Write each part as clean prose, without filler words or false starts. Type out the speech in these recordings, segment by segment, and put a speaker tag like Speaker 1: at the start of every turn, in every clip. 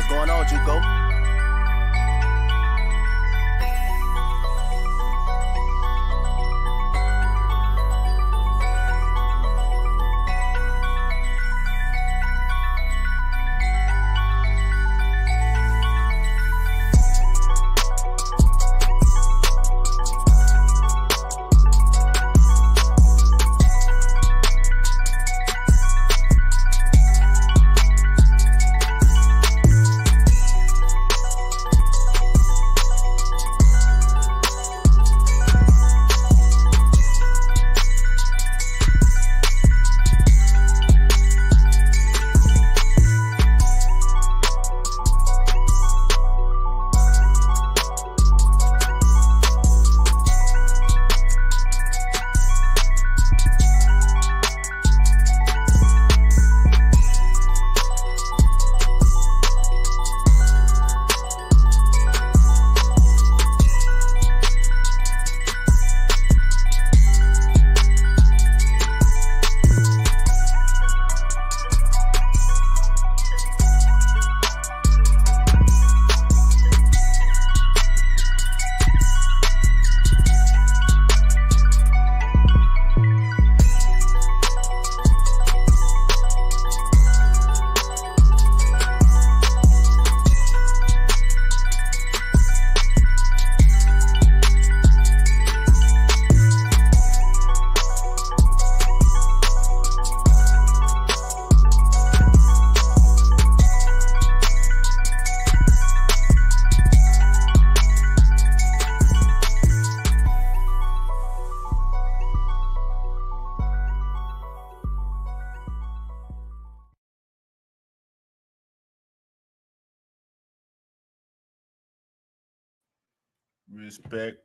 Speaker 1: What's going on, Juco?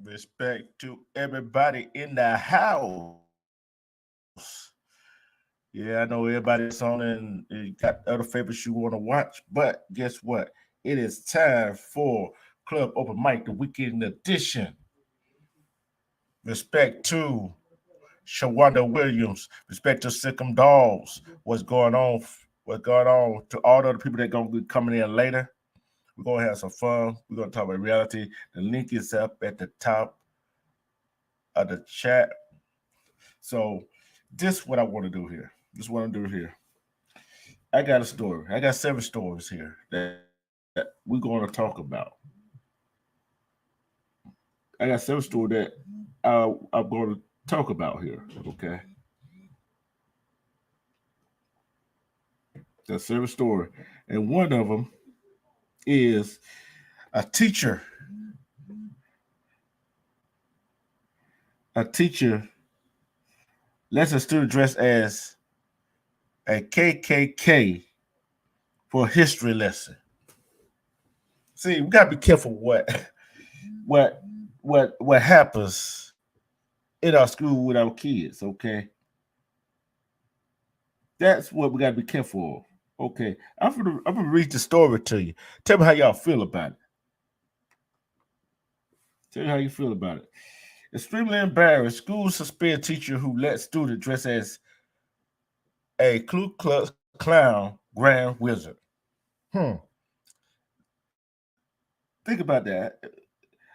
Speaker 2: Respect to everybody in the house. Yeah, I know everybody that's on and you got other favorites you want to watch, but guess what? It is time for Club Open Mic, the weekend edition. Respect to Shawanda Williams. Respect to Sikkim Dolls. What's going on? What's going on to all the other people that gonna be coming in later? We're gonna have some fun. We're gonna talk about reality. The link is up at the top of the chat. So this is what I want to do here. This is what I'm doing here. I got a story. I got 7 stories here that we're going to talk about. I got 7 stories that I'm going to talk about here. Okay, that's 7 story, and one of them is a teacher. A teacher lets a student dress as a KKK for a history lesson. See, we gotta be careful what what happens in our school with our kids. Okay, that's what we gotta be careful of. Okay, I'm gonna read the story to you. Tell me how y'all feel about it. Tell me how you feel about it. Extremely embarrassed. School suspend teacher who let student dress as a Ku Klux Klan Grand Wizard. Hmm. Think about that.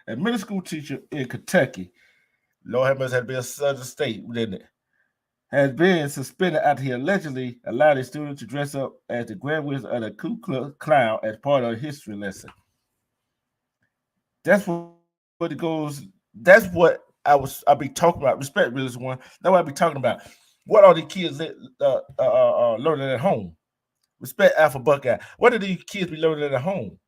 Speaker 2: A middle school teacher in Kentucky, Lord have mercy, had been a southern state, didn't it? Has been suspended after he allegedly allowed a student to dress up as the Grand Wizard of the Ku Klux Klan as part of a history lesson. That's what it goes. That's what I be talking about. Respect, really, one. That's what I be talking about. What are the kids learning at home? Respect Alpha Buckeye. What do these kids be learning at home?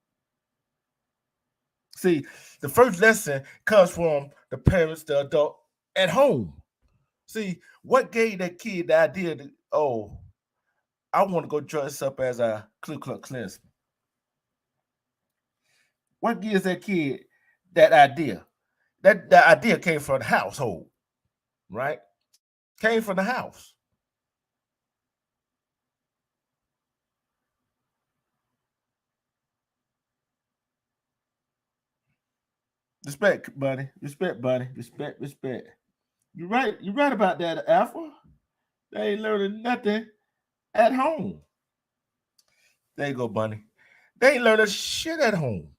Speaker 2: See, the first lesson comes from the parents, the adult at home. See, what gave that kid the idea that, oh, I want to go dress up as a Ku Klux Klansman? What gives that kid that idea? That idea came from the household, right? Came from the house. Respect, buddy. Respect, buddy. Respect, respect. You're right. You're right about that, Alpha. They ain't learning nothing at home. There you go, Bunny. They ain't learning shit at home.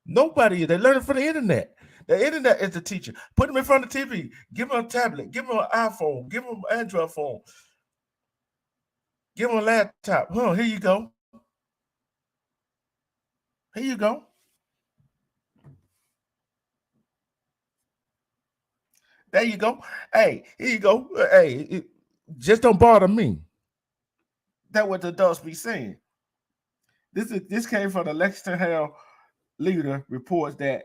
Speaker 2: Nobody. They learning from the internet. The internet is the teacher. Put them in front of the TV. Give them a tablet. Give them an iPhone. Give them an Android phone. Give them a laptop. Here you go. Here you go. There you go. Hey, here you go. Hey, just don't bother me. That's what the adults be saying. This came from the Lexington Herald Leader reports that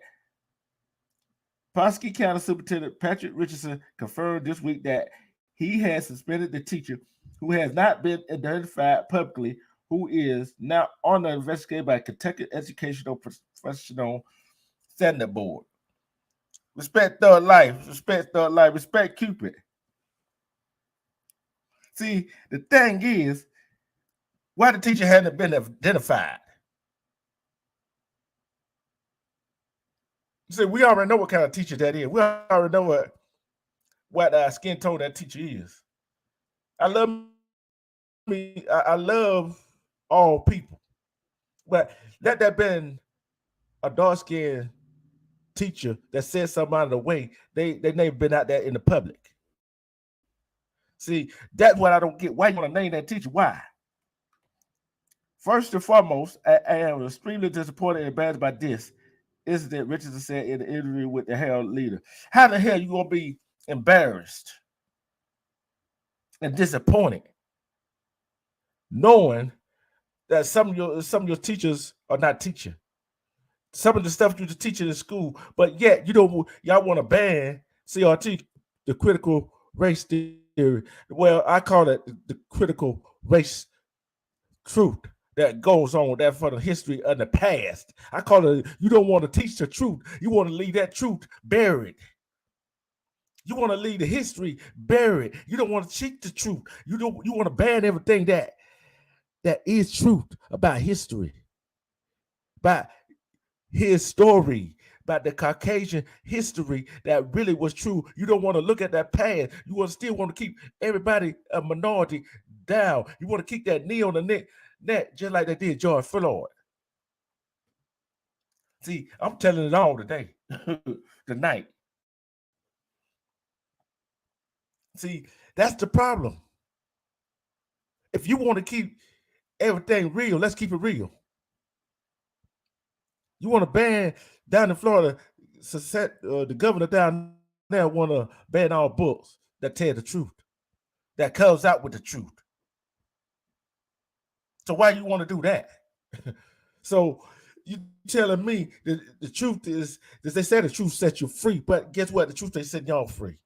Speaker 2: Pulaski County Superintendent Patrick Richardson confirmed this week that he has suspended the teacher who has not been identified publicly, who is now under investigation by Kentucky Educational Professional Standard Board. Respect thug life, respect Cupid. See, the thing is, why the teacher hadn't been identified? See, we already know what kind of teacher that is. We already know what skin tone that teacher is. I love all people, but let that been a dark skinned teacher that said something out of the way. They never been out there in the public. See, that's what I don't get. Why you want to name that teacher? Why? First and foremost, I am extremely disappointed and embarrassed by this incident, Richardson said in the interview with the Herald Leader. How the hell you gonna be embarrassed and disappointed knowing that some of your teachers are not teaching? Some of the stuff you're teaching in school, but yet y'all want to ban CRT, the critical race theory. Well, I call it the critical race truth that goes on there for the history of the past. I call it, you don't want to teach the truth. You want to leave that truth buried. You want to leave the history buried. You don't want to teach the truth. You want to ban everything that is truth about history, about his story, about the Caucasian history that really was true. You don't want to look at that past. You still want to keep everybody a minority down. You want to keep that knee on the neck just like they did George Floyd. See, I'm telling it all today, tonight. See, that's the problem. If you want to keep everything real, let's keep it real. You want to ban down in Florida, the governor down there want to ban all books that tell the truth, that comes out with the truth. So why you want to do that? So you telling me that the truth is, they say the truth sets you free, but guess what? The truth ain't setting y'all free.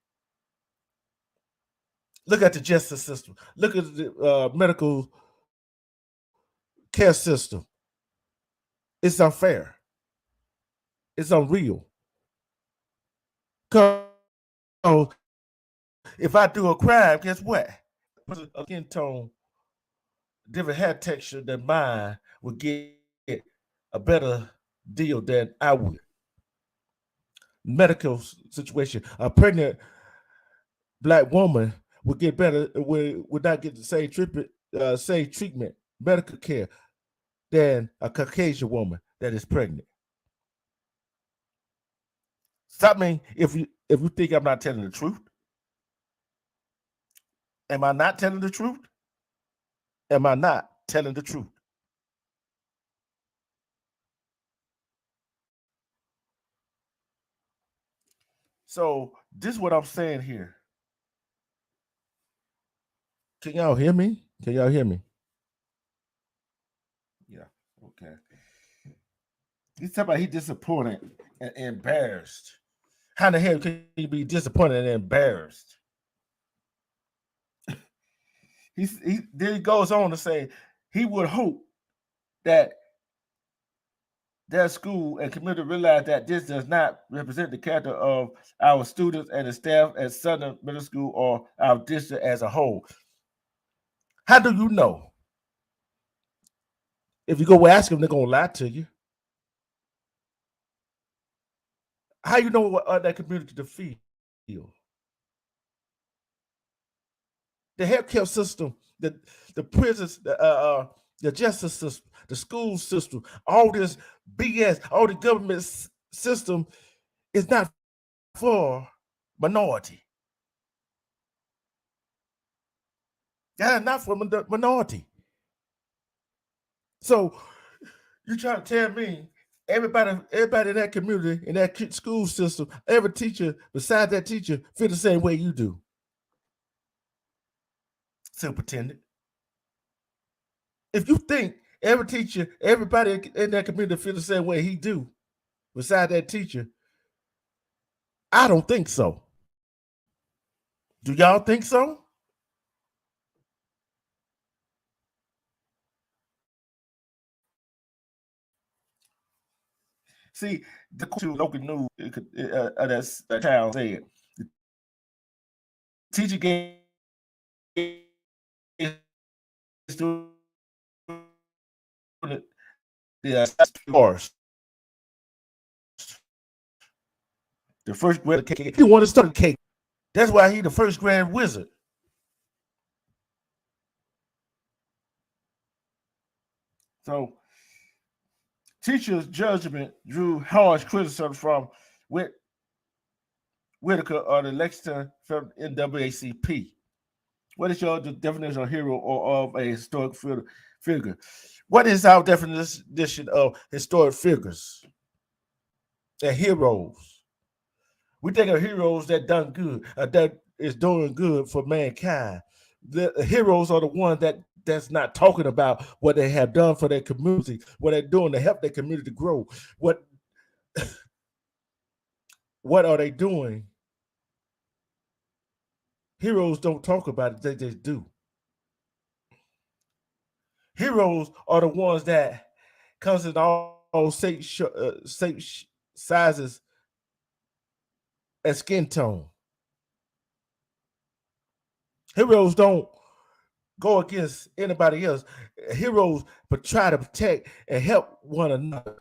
Speaker 2: Look at the justice system. Look at the medical care system. It's unfair. It's unreal. Because if I do a crime, guess what? A skin tone, different hair texture than mine would get a better deal than I would. Medical situation, a pregnant Black woman would get better, would not get the same treatment, medical care than a Caucasian woman that is pregnant. Stop me if you think I'm not telling the truth. Am I not telling the truth? Am I not telling the truth? So this is what I'm saying here. Can y'all hear me? Can y'all hear me? Yeah. Okay. He's talking about he's disappointed and embarrassed. How the hell can you be disappointed and embarrassed? Then he goes on to say he would hope that their school and community realize that this does not represent the character of our students and the staff at Southern Middle School or our district as a whole. How do you know? If you go ask them, they're going to lie to you. How you know what that community to feel? The healthcare system, the prisons, the justice system, the school system, all this BS, all the government system is not for minority. That is not for minority. So you trying to tell me everybody in that community, in that school system, every teacher besides that teacher feel the same way you do? Superintendent. If you think every teacher, everybody in that community feel the same way he do, besides that teacher, I don't think so. Do y'all think so? See, the local news that's that child said, the teacher gave student the course. The first grade cake. He wanted to start a cake. That's why he the first grade wizard. So teacher's judgment drew harsh criticism from Whitaker of the Lexington from NAACP. What is your definition of hero or of a historic figure? What is our definition of historic figures and heroes? We think of heroes that done good, that is doing good for mankind. The heroes are the ones that's not talking about what they have done for their community, what they're doing to help their community grow. What are they doing? Heroes don't talk about it, they just do. Heroes are the ones that comes in all sizes and skin tone. Heroes don't go against anybody else. Heroes but try to protect and help one another.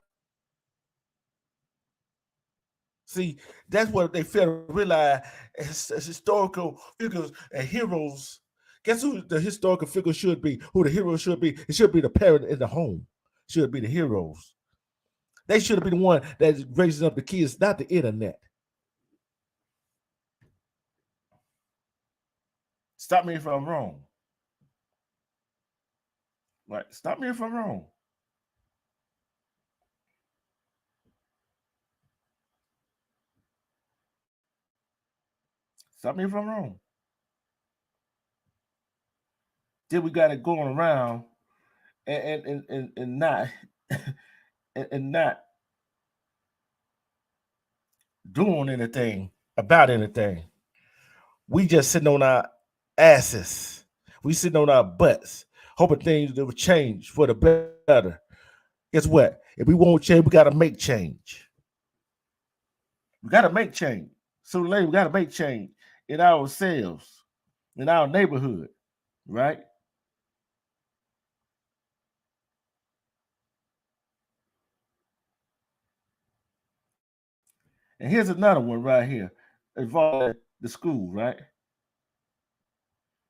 Speaker 2: See, that's what they fail to realize as historical figures and heroes. Guess who the historical figure should be? Who the hero should be? It should be the parent in the home. Should be the heroes. They should be the one that's raising up the kids, not the internet. Stop me if I'm wrong. Right. Stop me if I'm wrong. Stop me if I'm wrong. Then we got it going around and not and not doing anything about anything. We just sitting on our asses. We sitting on our butts, hoping things will change for the better. Guess what? If we won't change, we gotta make change. We gotta make change. Sooner or later, we gotta make change in ourselves, in our neighborhood, right? And here's another one right here involving the school, right?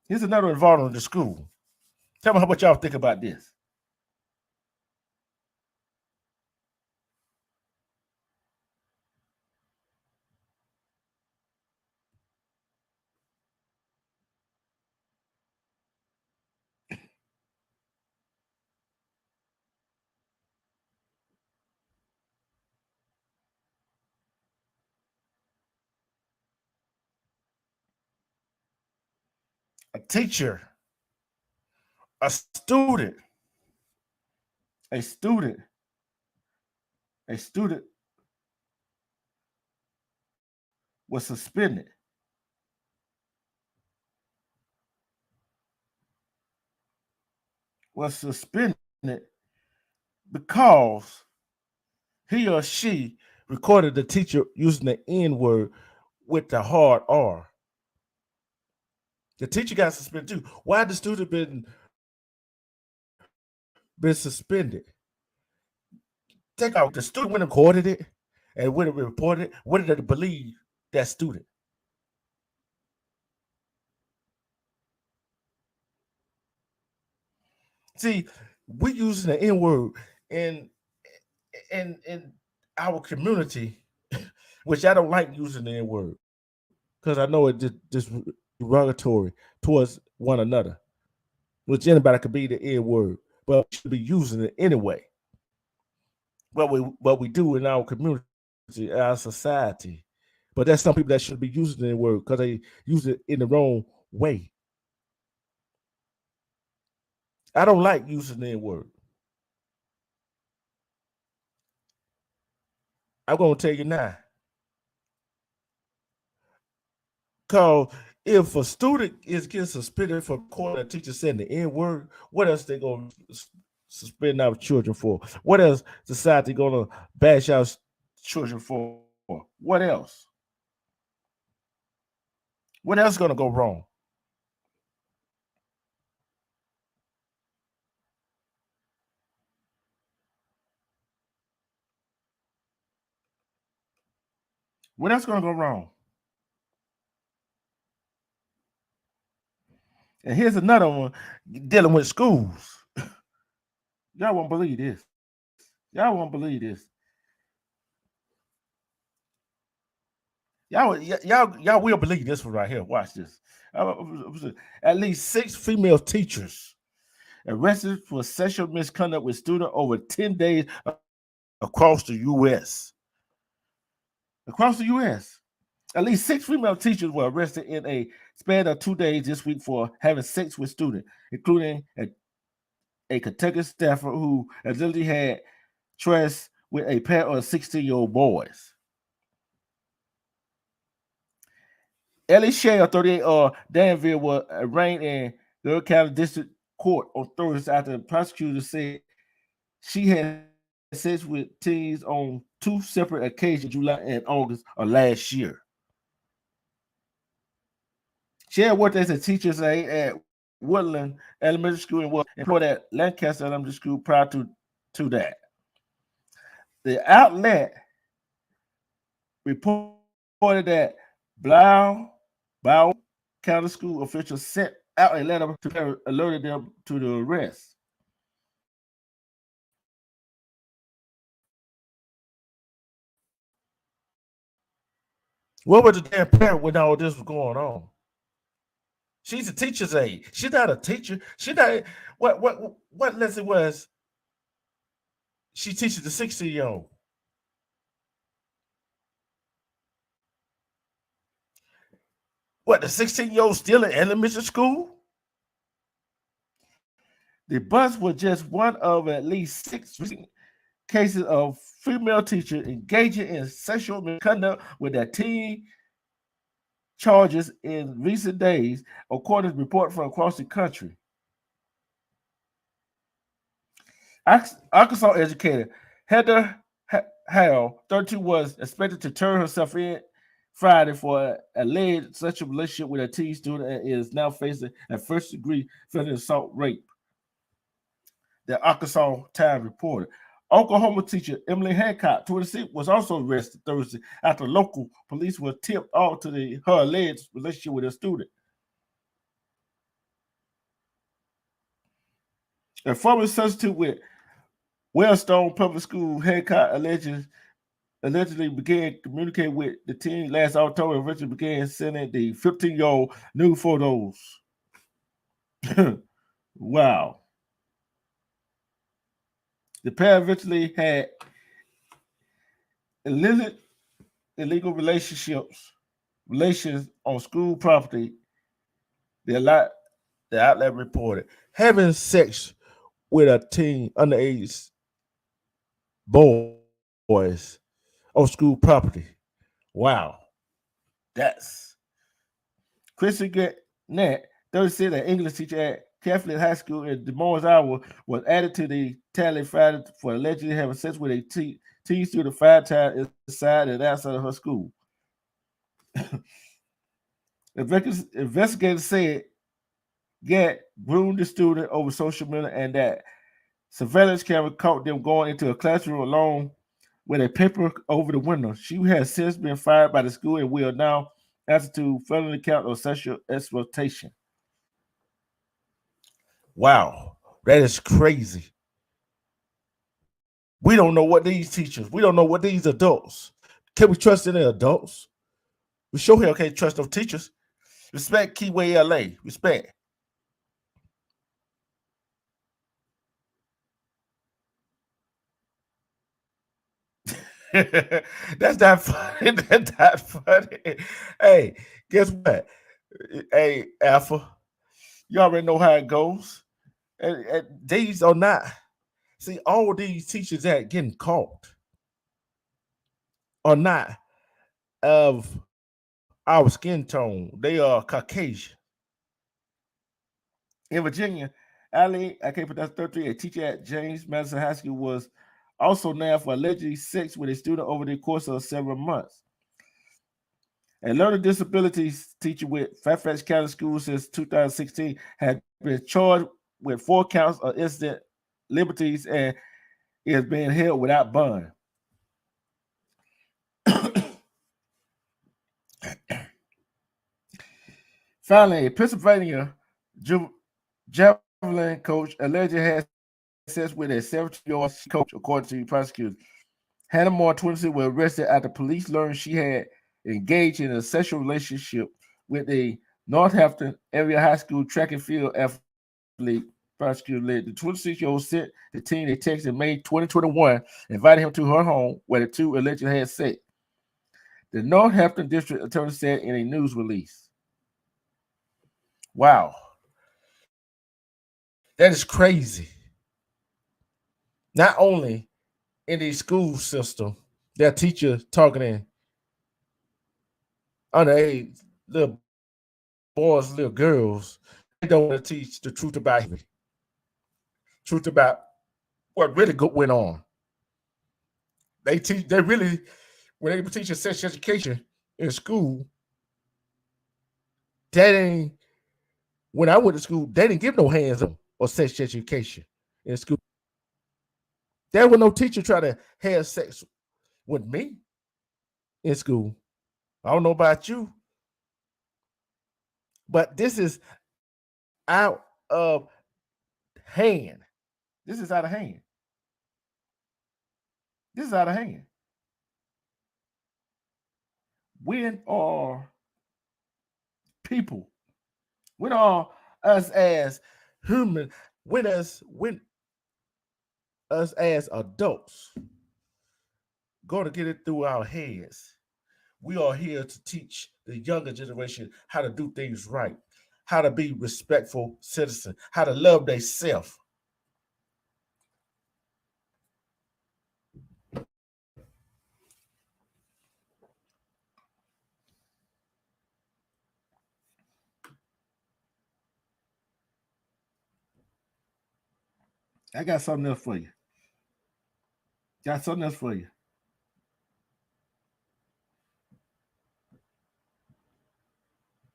Speaker 2: Here's another involving the school. Tell me what y'all think about this. A teacher, a student, a student, a student was suspended. Was suspended because he or she recorded the teacher using the N word with the hard R. The teacher got suspended too. Why the student been suspended? Take out the student went and recorded it and when it reported, what did they believe that student? See, we using the N word in in our community, which I don't like using the N word because I know it just derogatory towards one another, which anybody could be the N word, but we should be using it anyway. What we do in our community, our society. But there's some people that should be using the N word because they use it in the wrong way. I don't like using the N word. I'm gonna tell you now. Cause if a student is getting suspended for calling a teacher saying the N word, what else they gonna suspend our children for? What else society gonna bash our children for? What else? What else gonna go wrong? What else gonna go wrong? And here's another one dealing with schools. Y'all won't believe this. Y'all won't believe this. Y'all will believe this one right here. Watch this. At least 6 female teachers arrested for sexual misconduct with students over 10 days across the U.S. Across the U.S. At least 6 female teachers were arrested in a span of 2 days this week for having sex with students, including a Kentucky staffer who allegedly had trust with a pair of 16-year-old boys. Ellie Shea, 38, Danville, was arraigned in Durham County District Court on Thursday after the prosecutor said she had sex with teens on 2 separate occasions, July and August of last year. She had worked as a teacher's aide at Woodland Elementary School and was employed at Lancaster Elementary School prior to that. The outlet reported that Blau County School officials sent out a letter to alerted them to the arrest. What was the damn parent when all this was going on? She's a teacher's aide. She's not a teacher. She not what lesson was she teaches the 16-year-old. What, the 16-year-old still in elementary school? The bus was just one of at least 6 cases of female teachers engaging in sexual misconduct with their teen charges in recent days, according to reports from across the country. Arkansas educator Heather Howell, 32, was expected to turn herself in Friday for an alleged sexual relationship with a teen student and is now facing a first-degree felony assault rape. The Arkansas Times reported. Oklahoma teacher Emily Hancock, 26, was also arrested Thursday after local police were tipped off to her alleged relationship with a student. A former substitute with Wellstone Public School, Hancock allegedly began communicating with the teen last October and eventually began sending the 15-year-old nude photos. Wow. The pair eventually had illegal relations on school property. The outlet reported having sex with a teen underage boys on school property. Wow. That's Christian Gannett, 36, an English teacher at Catholic High School in Des Moines, Iowa, was added to the tally Friday for allegedly having sex with a teen student 5 times inside and outside of her school. Investigators said Gatt groomed the student over social media and that surveillance camera caught them going into a classroom alone with a paper over the window. She has since been fired by the school and will now answer to felony count of sexual exploitation. Wow, that is crazy. We don't know what these teachers, we don't know what these adults. Can we trust in the adults? We sure here can't trust those teachers. Respect Keyway LA. Respect. That's not funny. That's not funny. Hey, guess what? Hey, Alpha, you already know how it goes. And these are not. See, all of these teachers that getting caught are not of our skin tone. They are Caucasian. In Virginia, Ali, I can't put that 33, a teacher at James Madison High School, was also nabbed for allegedly sex with a student over the course of several months. A learning disabilities teacher with Fairfax County Schools since 2016 had been charged with 4 counts of incident liberties and is being held without bond. Finally, a Pennsylvania javelin coach allegedly had sex with a 17-year-old coach, according to prosecutors. Hannah Moore, 26, was arrested after police learned she had engaged in a sexual relationship with a Northampton area high school track and field athlete. Prosecutor led the 26-year-old sent the teen a text in May 2021, inviting him to her home where the two allegedly had sex. The Northampton District Attorney said in a news release. Wow. That is crazy. Not only in the school system, their teacher targeting underage little boys, little girls. They don't want to teach the truth about history, truth about what really went on. They teach. They really, when they teach sex education in school, that ain't. When I went to school, they didn't give no hands on or sex education in school. There was no teacher try to have sex with me in school. I don't know about you, but this is out of hand. This is out of hand. This is out of hand. When are people, when are us as human, when us as adults going to get it through our heads? We are here to teach the younger generation how to do things right, how to be respectful citizens, how to love themselves. I got something else for you. Got something else for you.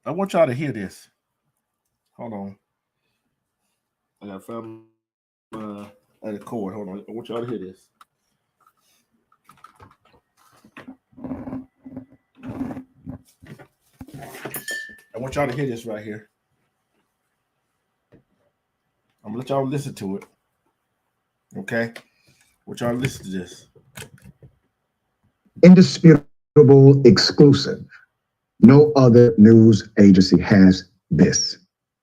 Speaker 2: I want y'all to hear this. Hold on. I got to find the cord. Hold on. I want y'all to hear this. I want y'all to hear this right here. I'm going to let y'all listen to it. Okay? I want y'all to listen to this.
Speaker 1: Indisputable exclusive. No other news agency has this.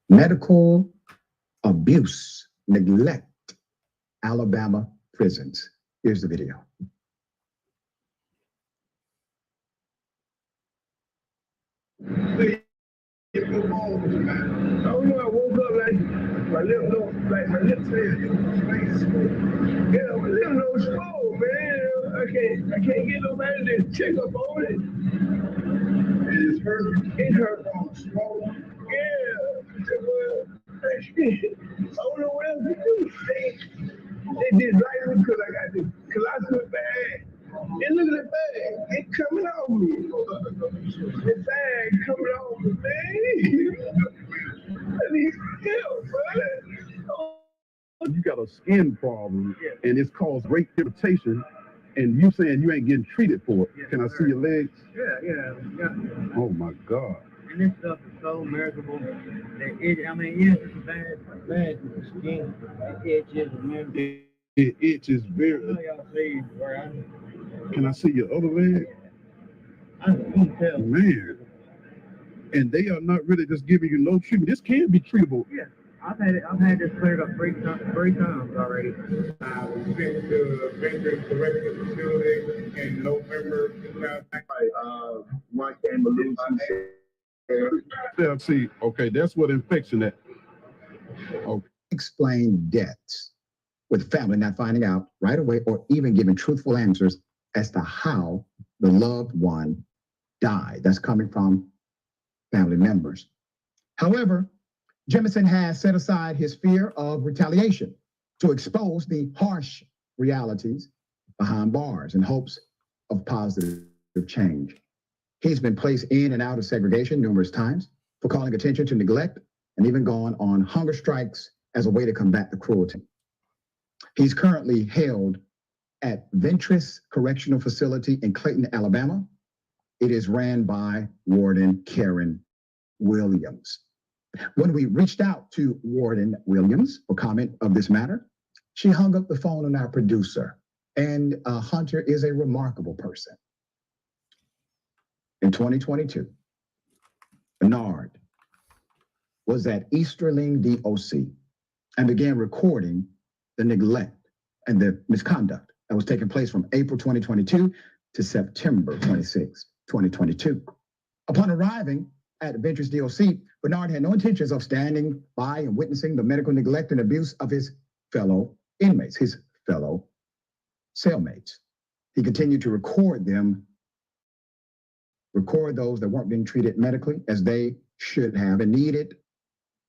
Speaker 1: Medical abuse, neglect, Alabama prisons. Here's the video.
Speaker 3: I don't know, I woke up like my lip said, yeah, my lip no swole, man. I can't get nobody to check up on it. It hurt from swole. Yeah. I don't know what else to do. They did right because I got this colostomy bag. And look at that bag. It's coming off me. The bag coming off me, man. I need help, man.
Speaker 4: You got a skin problem, and it's caused great irritation, and you saying you ain't getting treated for it. Can I see your legs?
Speaker 3: Yeah.
Speaker 4: Oh my God.
Speaker 5: And this stuff is so miserable that yes, it's bad for the skin, the edges, and everything.
Speaker 4: It itches very.
Speaker 5: I gotta see where
Speaker 4: Can I see your other leg?
Speaker 5: I can tell.
Speaker 4: Man. And they are not really just giving you no treatment. This can be treatable.
Speaker 5: Yeah, I've had this cleared up three times already.
Speaker 3: We went to Veterans Correctional Facility in November 2009. Mike and
Speaker 4: Yeah, see, okay, that's what infection that.
Speaker 1: Explain deaths, with family not finding out right away or even giving truthful answers as to how the loved one died. That's coming from family members. However, Jemison has set aside his fear of retaliation to expose the harsh realities behind bars in hopes of positive change. He's been placed in and out of segregation numerous times for calling attention to neglect and even gone on hunger strikes as a way to combat the cruelty. He's currently held at Ventress Correctional Facility in Clayton, Alabama. It is ran by Warden Karen Williams. When we reached out to Warden Williams for comment of this matter, she hung up the phone on our producer. And Hunter is a remarkable person. In 2022, Bernard was at Easterling DOC and began recording the neglect and the misconduct that was taking place from April 2022 to September 26, 2022. Upon arriving at Ventress DOC, Bernard had no intentions of standing by and witnessing the medical neglect and abuse of his fellow inmates, his fellow cellmates. He continued to record those that weren't being treated medically as they should have and needed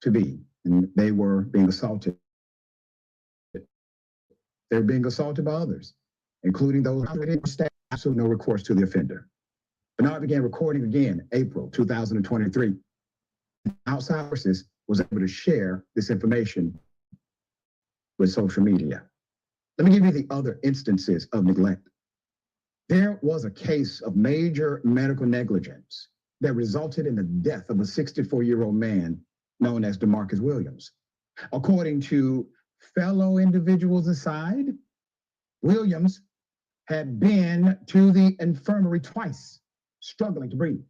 Speaker 1: to be, and they were being assaulted. They were being assaulted by others, including those who staff, absolutely no recourse to the offender. Bernard began recording again April 2023. Outside sources was able to share this information with social media. Let me give you the other instances of neglect. There was a case of major medical negligence that resulted in the death of a 64-year-old man known as DeMarcus Williams. According to fellow individuals inside, Williams had been to the infirmary twice, struggling to breathe,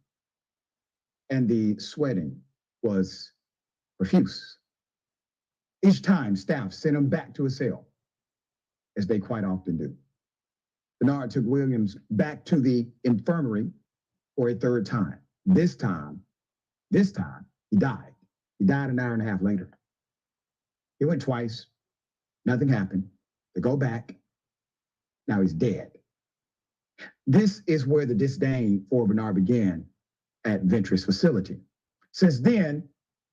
Speaker 1: and the sweating was profuse. Each time, staff sent him back to a cell, as they quite often do. Bernard took Williams back to the infirmary for a third time. This time, he died. He died an hour and a half later. He went twice, nothing happened. They go back, now he's dead. This is where the disdain for Bernard began at Ventress facility. Since then,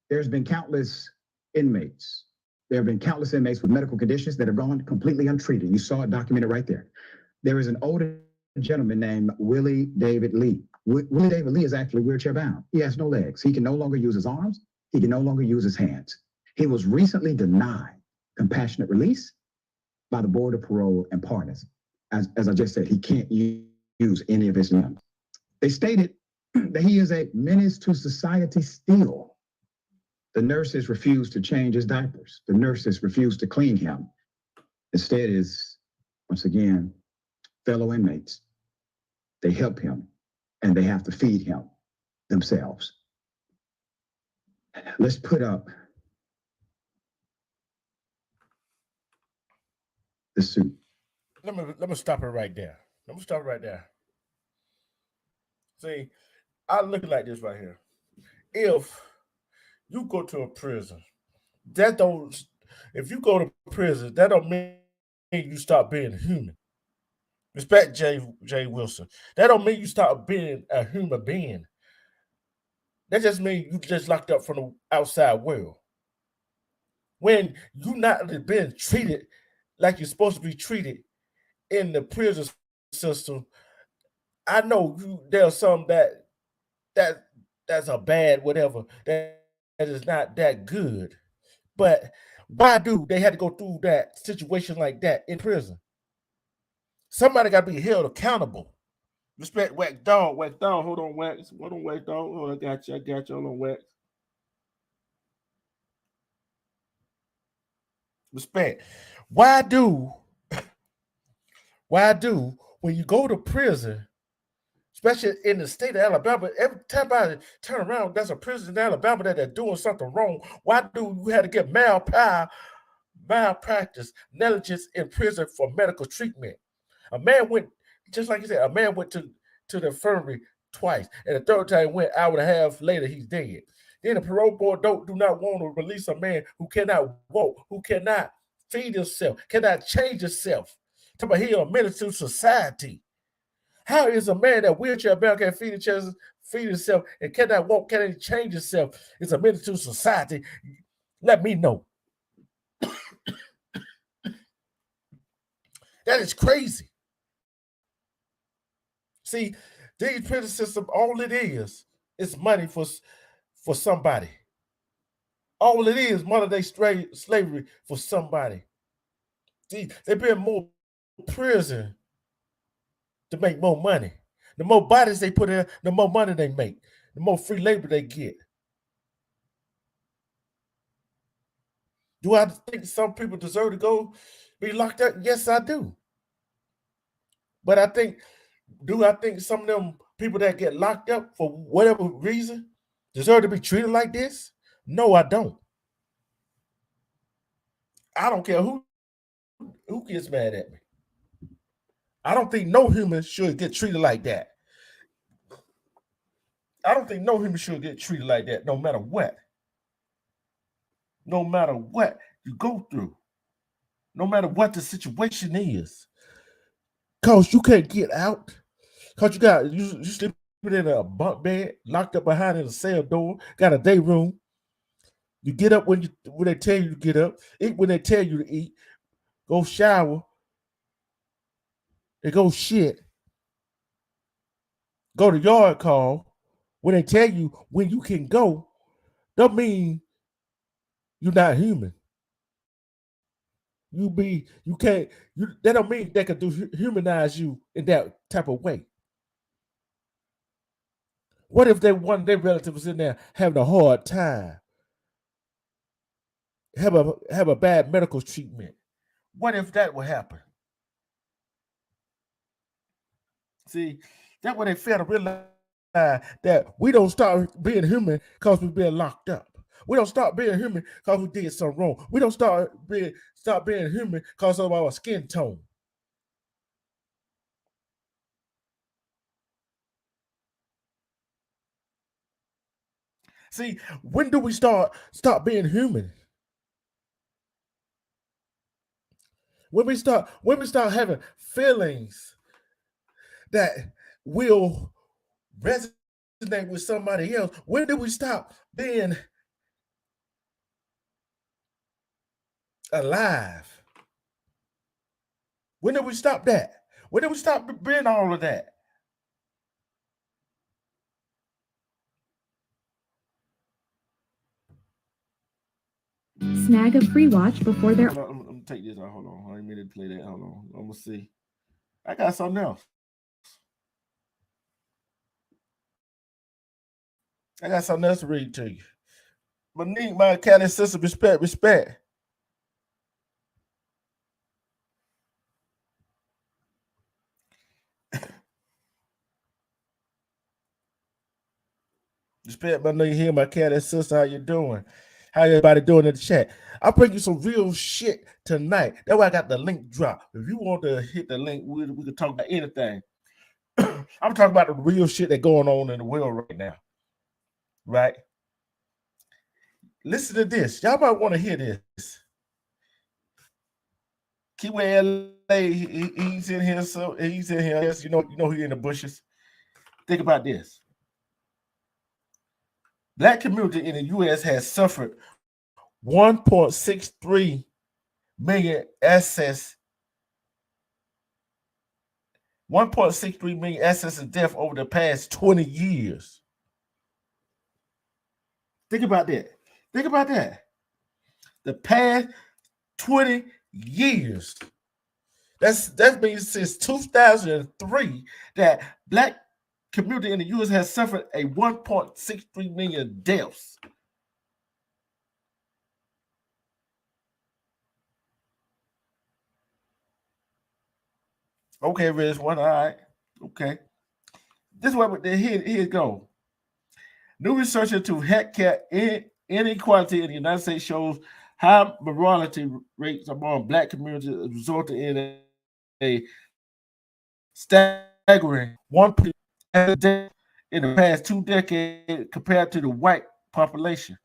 Speaker 1: there's been countless inmates. There have been countless inmates with medical conditions that have gone completely untreated. You saw it documented right there. There is an older gentleman named Willie David Lee. Willie David Lee is actually wheelchair bound. He has no legs. He can no longer use his arms. He can no longer use his hands. He was recently denied compassionate release by the Board of Parole and Pardons. As I just said, he can't use any of his limbs. They stated that he is a menace to society still. The nurses refused to change his diapers. The nurses refused to clean him. Instead is, once again, fellow inmates. They help him and they have to feed him themselves. Let's put up the suit.
Speaker 2: Let me stop it right there. See, I look like this right here. If you go to a prison, if you go to prison, that don't mean you stop being human. Respect Jay Wilson. That don't mean you stop being a human being. That just means you just locked up from the outside world. When you not being treated like you're supposed to be treated in the prison system, I know there's some that's a bad whatever that is not that good. But why do they have to go through that situation like that in prison? Somebody got to be held accountable. Respect Wax Dog. Hold on, Wax. Hold on, Wax Dog. Hold on, I got you. Hold on, Wax. Respect. Why do Why do when you go to prison, especially in the state of Alabama, every time I turn around, there's a prison in Alabama that they're doing something wrong. Why do you have to get malpractice, negligence in prison for medical treatment? A man went, just like you said, a man went to the infirmary twice, and the third time went hour and a half later, he's dead. Then the parole board do not want to release a man who cannot walk, who cannot feed himself, cannot change himself. Talk about he a menace to society. How is a man that wheelchair bound can feed himself and cannot walk, cannot change himself? It's a menace to society. Let me know. That is crazy. See, these prison system, all it is money for somebody. All it is modern day slavery for somebody. See, they build more prison to make more money. The more bodies they put in, the more money they make, the more free labor they get. Do I think some people deserve to go be locked up? Yes, I do. But do I think some of them people that get locked up for whatever reason deserve to be treated like this? No, I don't. I don't care who gets mad at me. I don't think no human should get treated like that. I don't think no human should get treated like that, no matter what. No matter what you go through, no matter what the situation is. Cause you can't get out. Cause you sleep in a bunk bed, locked up behind a cell door, got a day room. You get up when they tell you to get up, eat when they tell you to eat, go shower, and go shit. Go to yard call when they tell you when you can go. Don't mean you're not human. That don't mean they can humanize you in that type of way. What if one of their relatives was in there having a hard time? Have a bad medical treatment. What if that would happen? See, that's when they fail to realize that we don't start being human because we're being locked up. We don't start being human because we did something wrong. We don't start being human because of our skin tone. See, when do we start being human? When we start having feelings that will resonate with somebody else, when do we stop being alive? When did we stop that? When did we stop being all of that?
Speaker 6: Snag a free watch before they're.
Speaker 2: I'm gonna take this out. Hold on. I didn't mean to play that. Hold on. I'm gonna see. I got something else. I got something else to read to you. Monique, my Cali sister, respect. Respect, Monique here, my Cali sister. How you doing? How everybody doing in the chat? I'll bring you some real shit tonight. That's why I got the link drop. If you want to hit the link, we can talk about anything. I'm talking about the real shit that's going on in the world right now. Right? Listen to this. Y'all might want to hear this. Kiwi LA, he's in here. So he's in here. Yes, you know he's in the bushes. Think about this. Black community in the U.S. has suffered 1.63 million excess. 1.63 million excess of death over the past 20 years. Think about that. Think about that. The past 20 years. That means since 2003 that Black community in the U.S. has suffered a 1.63 million deaths. Okay, Rich one. All right. Okay. This way, here it go. New research into healthcare inequality in the United States shows high mortality rates among Black communities, resulting in a staggering 1% death in the past 2 decades compared to the white population.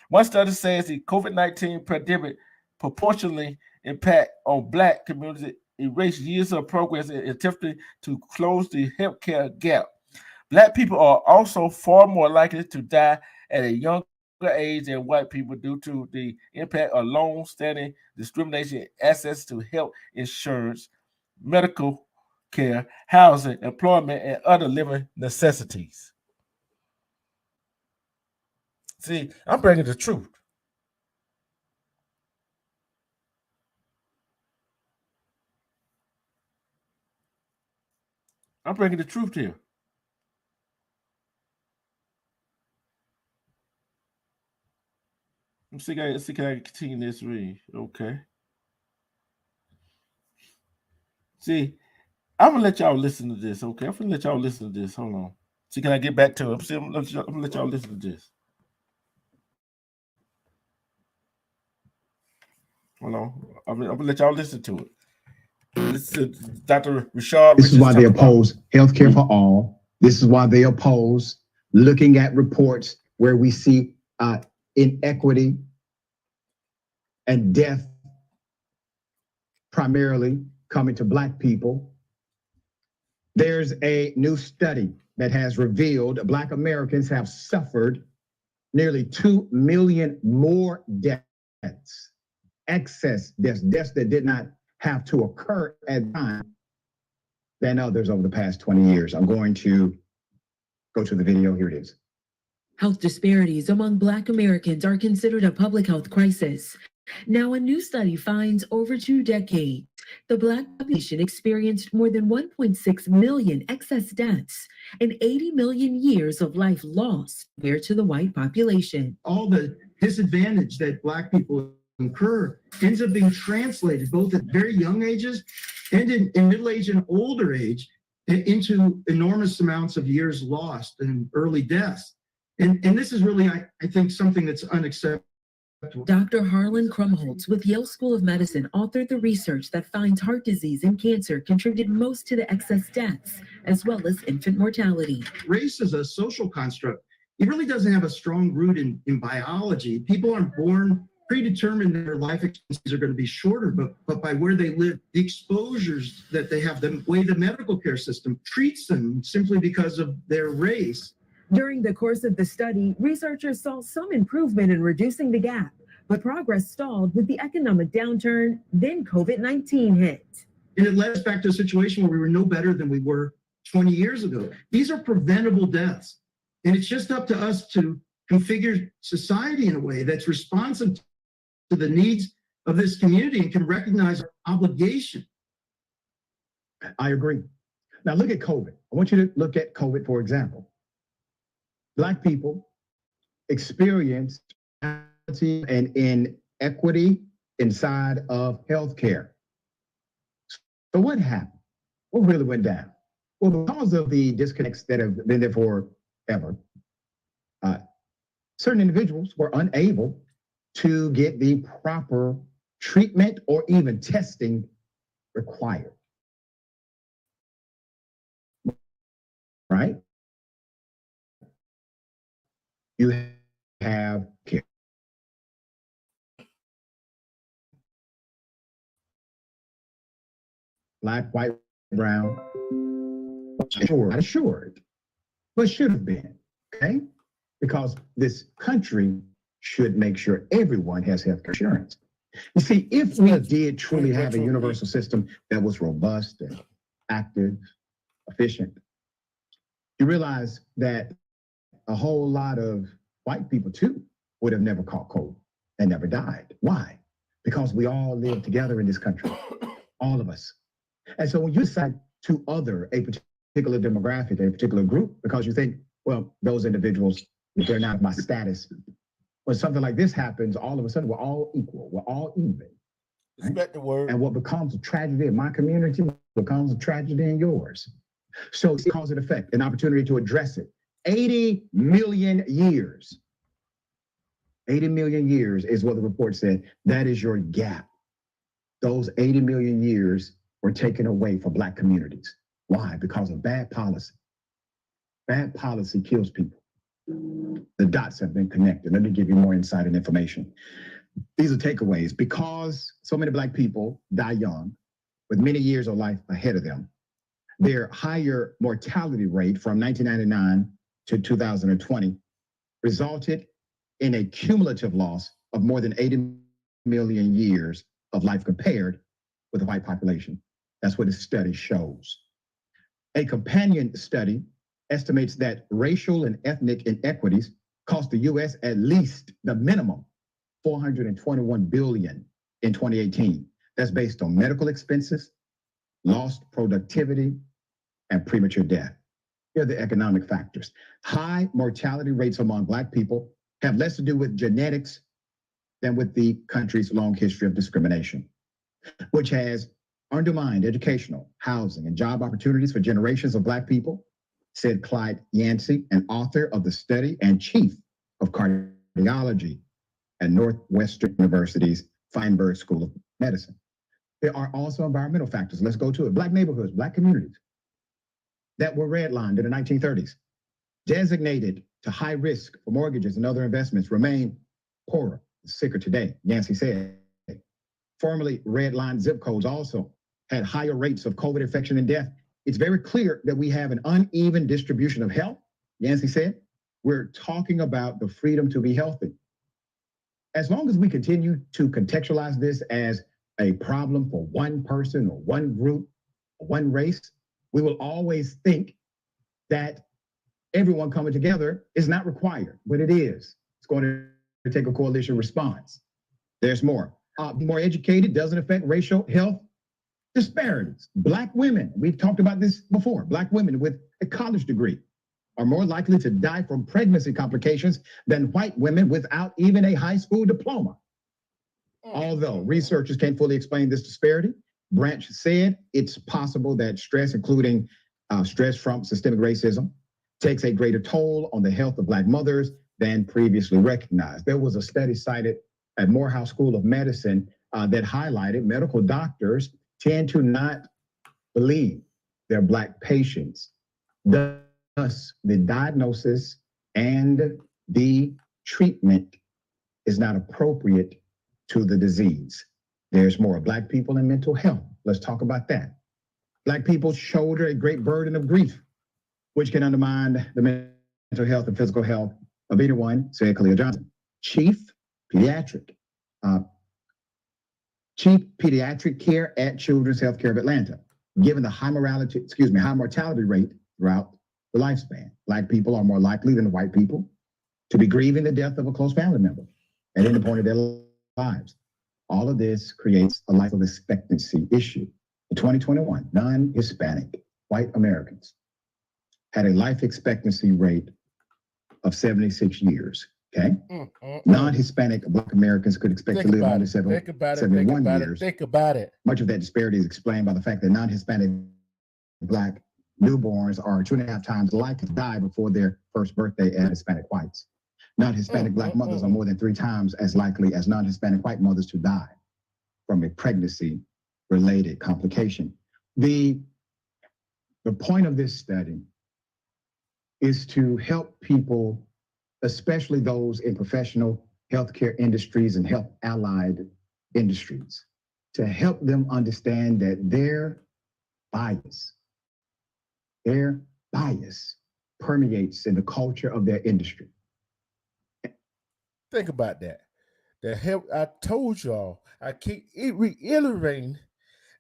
Speaker 2: One study says the COVID-19 pandemic proportionally impact on Black communities erased years of progress in attempting to close the healthcare gap. Black people are also far more likely to die at a younger age than white people due to the impact of long-standing discrimination in access to health insurance, medical care, housing, employment, and other living necessities. See, I'm bringing the truth. I'm bringing the truth here. Let's see, can I continue this read? Okay. See, I'm gonna let y'all listen to this. Okay, I'm gonna let y'all listen to this. Hold on. See, can I get back to it? I'm gonna let y'all listen to this. Hold on. I'm gonna let y'all listen to it. Listen to Dr. Rashard.
Speaker 1: This is why they oppose healthcare for all. This is why they oppose looking at reports where we see inequity and death primarily coming to Black people. There's a new study that has revealed Black Americans have suffered nearly 2 million more deaths, excess deaths that did not have to occur at the time than others over the past 20 years. I'm going to go to the video. Here it is.
Speaker 6: Health disparities among Black Americans are considered a public health crisis. Now, a new study finds over 2 decades, the Black population experienced more than 1.6 million excess deaths and 80 million years of life lost compared to the white population.
Speaker 5: All the disadvantage that Black people incur ends up being translated both at very young ages and in middle age and older age into enormous amounts of years lost and early deaths. And this is really, I think, something that's unacceptable.
Speaker 6: Dr. Harlan Krumholtz with Yale School of Medicine authored the research that finds heart disease and cancer contributed most to the excess deaths, as well as infant mortality.
Speaker 5: Race is a social construct. It really doesn't have a strong root in biology. People aren't born predetermined that their life expectancies are going to be shorter, but by where they live, the exposures that they have, the way the medical care system treats them simply because of their race.
Speaker 6: During the course of the study, researchers saw some improvement in reducing the gap, but progress stalled with the economic downturn, then COVID-19 hit.
Speaker 5: And it led us back to a situation where we were no better than we were 20 years ago. These are preventable deaths. And it's just up to us to configure society in a way that's responsive to the needs of this community and can recognize our obligation.
Speaker 1: I agree. Now look at COVID. I want you to look at COVID, for example. Black people experience and inequity inside of healthcare. So what happened? What really went down? Well, because of the disconnects that have been there forever, certain individuals were unable to get the proper treatment or even testing required. Right? You have care. Black, white, brown, not assured, but should have been, okay? Because this country should make sure everyone has health insurance. You see, if we did truly have a universal system that was robust and active, efficient, you realize that a whole lot of white people too would have never caught COVID and never died. Why? Because we all live together in this country, all of us. And so when you decide to other a particular demographic, a particular group, because you think, well, those individuals, they're not my status. When something like this happens, all of a sudden we're all equal, we're all even.
Speaker 2: Respect the word.
Speaker 1: And what becomes a tragedy in my community becomes a tragedy in yours. So it's cause and effect, an opportunity to address it. 80 million years. 80 million years is what the report said. That is your gap. Those 80 million years were taken away from Black communities. Why? Because of bad policy. Bad policy kills people. The dots have been connected. Let me give you more insight and information. These are takeaways. Because so many Black people die young, with many years of life ahead of them, their higher mortality rate from 1999 to 2020 resulted in a cumulative loss of more than 80 million years of life compared with the white population. That's what this study shows. A companion study estimates that racial and ethnic inequities cost the U.S. at least the minimum $421 billion in 2018. That's based on medical expenses, lost productivity, and premature death. Here are the economic factors. High mortality rates among Black people have less to do with genetics than with the country's long history of discrimination, which has undermined educational, housing, and job opportunities for generations of Black people, said Clyde Yancey, an author of the study and chief of cardiology at Northwestern University's Feinberg School of Medicine. There are also environmental factors. Let's go to it. Black neighborhoods, Black communities that were redlined in the 1930s, designated to high risk for mortgages and other investments, remain poorer, sicker today, Yancey said. Formerly redlined zip codes also had higher rates of COVID infection and death. It's very clear that we have an uneven distribution of health, Yancey said. We're talking about the freedom to be healthy. As long as we continue to contextualize this as a problem for one person or one group or one race, we will always think that everyone coming together is not required, but it is. It's going to take a coalition response. There's more. Be more educated doesn't affect racial health disparities. Black women, we've talked about this before, Black women with a college degree are more likely to die from pregnancy complications than white women without even a high school diploma. Although researchers can't fully explain this disparity, Branch said it's possible that stress, including stress from systemic racism, takes a greater toll on the health of Black mothers than previously recognized. There was a study cited at Morehouse School of Medicine that highlighted medical doctors tend to not believe their Black patients. Thus, the diagnosis and the treatment is not appropriate to the disease. There's more Black people in mental health. Let's talk about that. Black people shoulder a great burden of grief, which can undermine the mental health and physical health of anyone, said Kalia Johnson, Chief Pediatric Care at Children's Healthcare of Atlanta. Given the high mortality rate throughout the lifespan, Black people are more likely than white people to be grieving the death of a close family member at any point of their lives. All of this creates a life expectancy issue. In 2021, non-Hispanic white Americans had a life expectancy rate of 76 years. Okay. Non-Hispanic Black Americans could expect to live only 71 years.
Speaker 2: Think about it.
Speaker 1: Much of that disparity is explained by the fact that non-Hispanic Black newborns are 2.5 times likely to die before their first birthday as Hispanic whites. Non-Hispanic Black mothers are more than 3 times as likely as non-Hispanic white mothers to die from a pregnancy-related complication. The point of this study is to help people, especially those in professional healthcare industries and health allied industries, to help them understand that their bias permeates in the culture of their industry.
Speaker 2: Think about that. I told y'all, I keep reiterating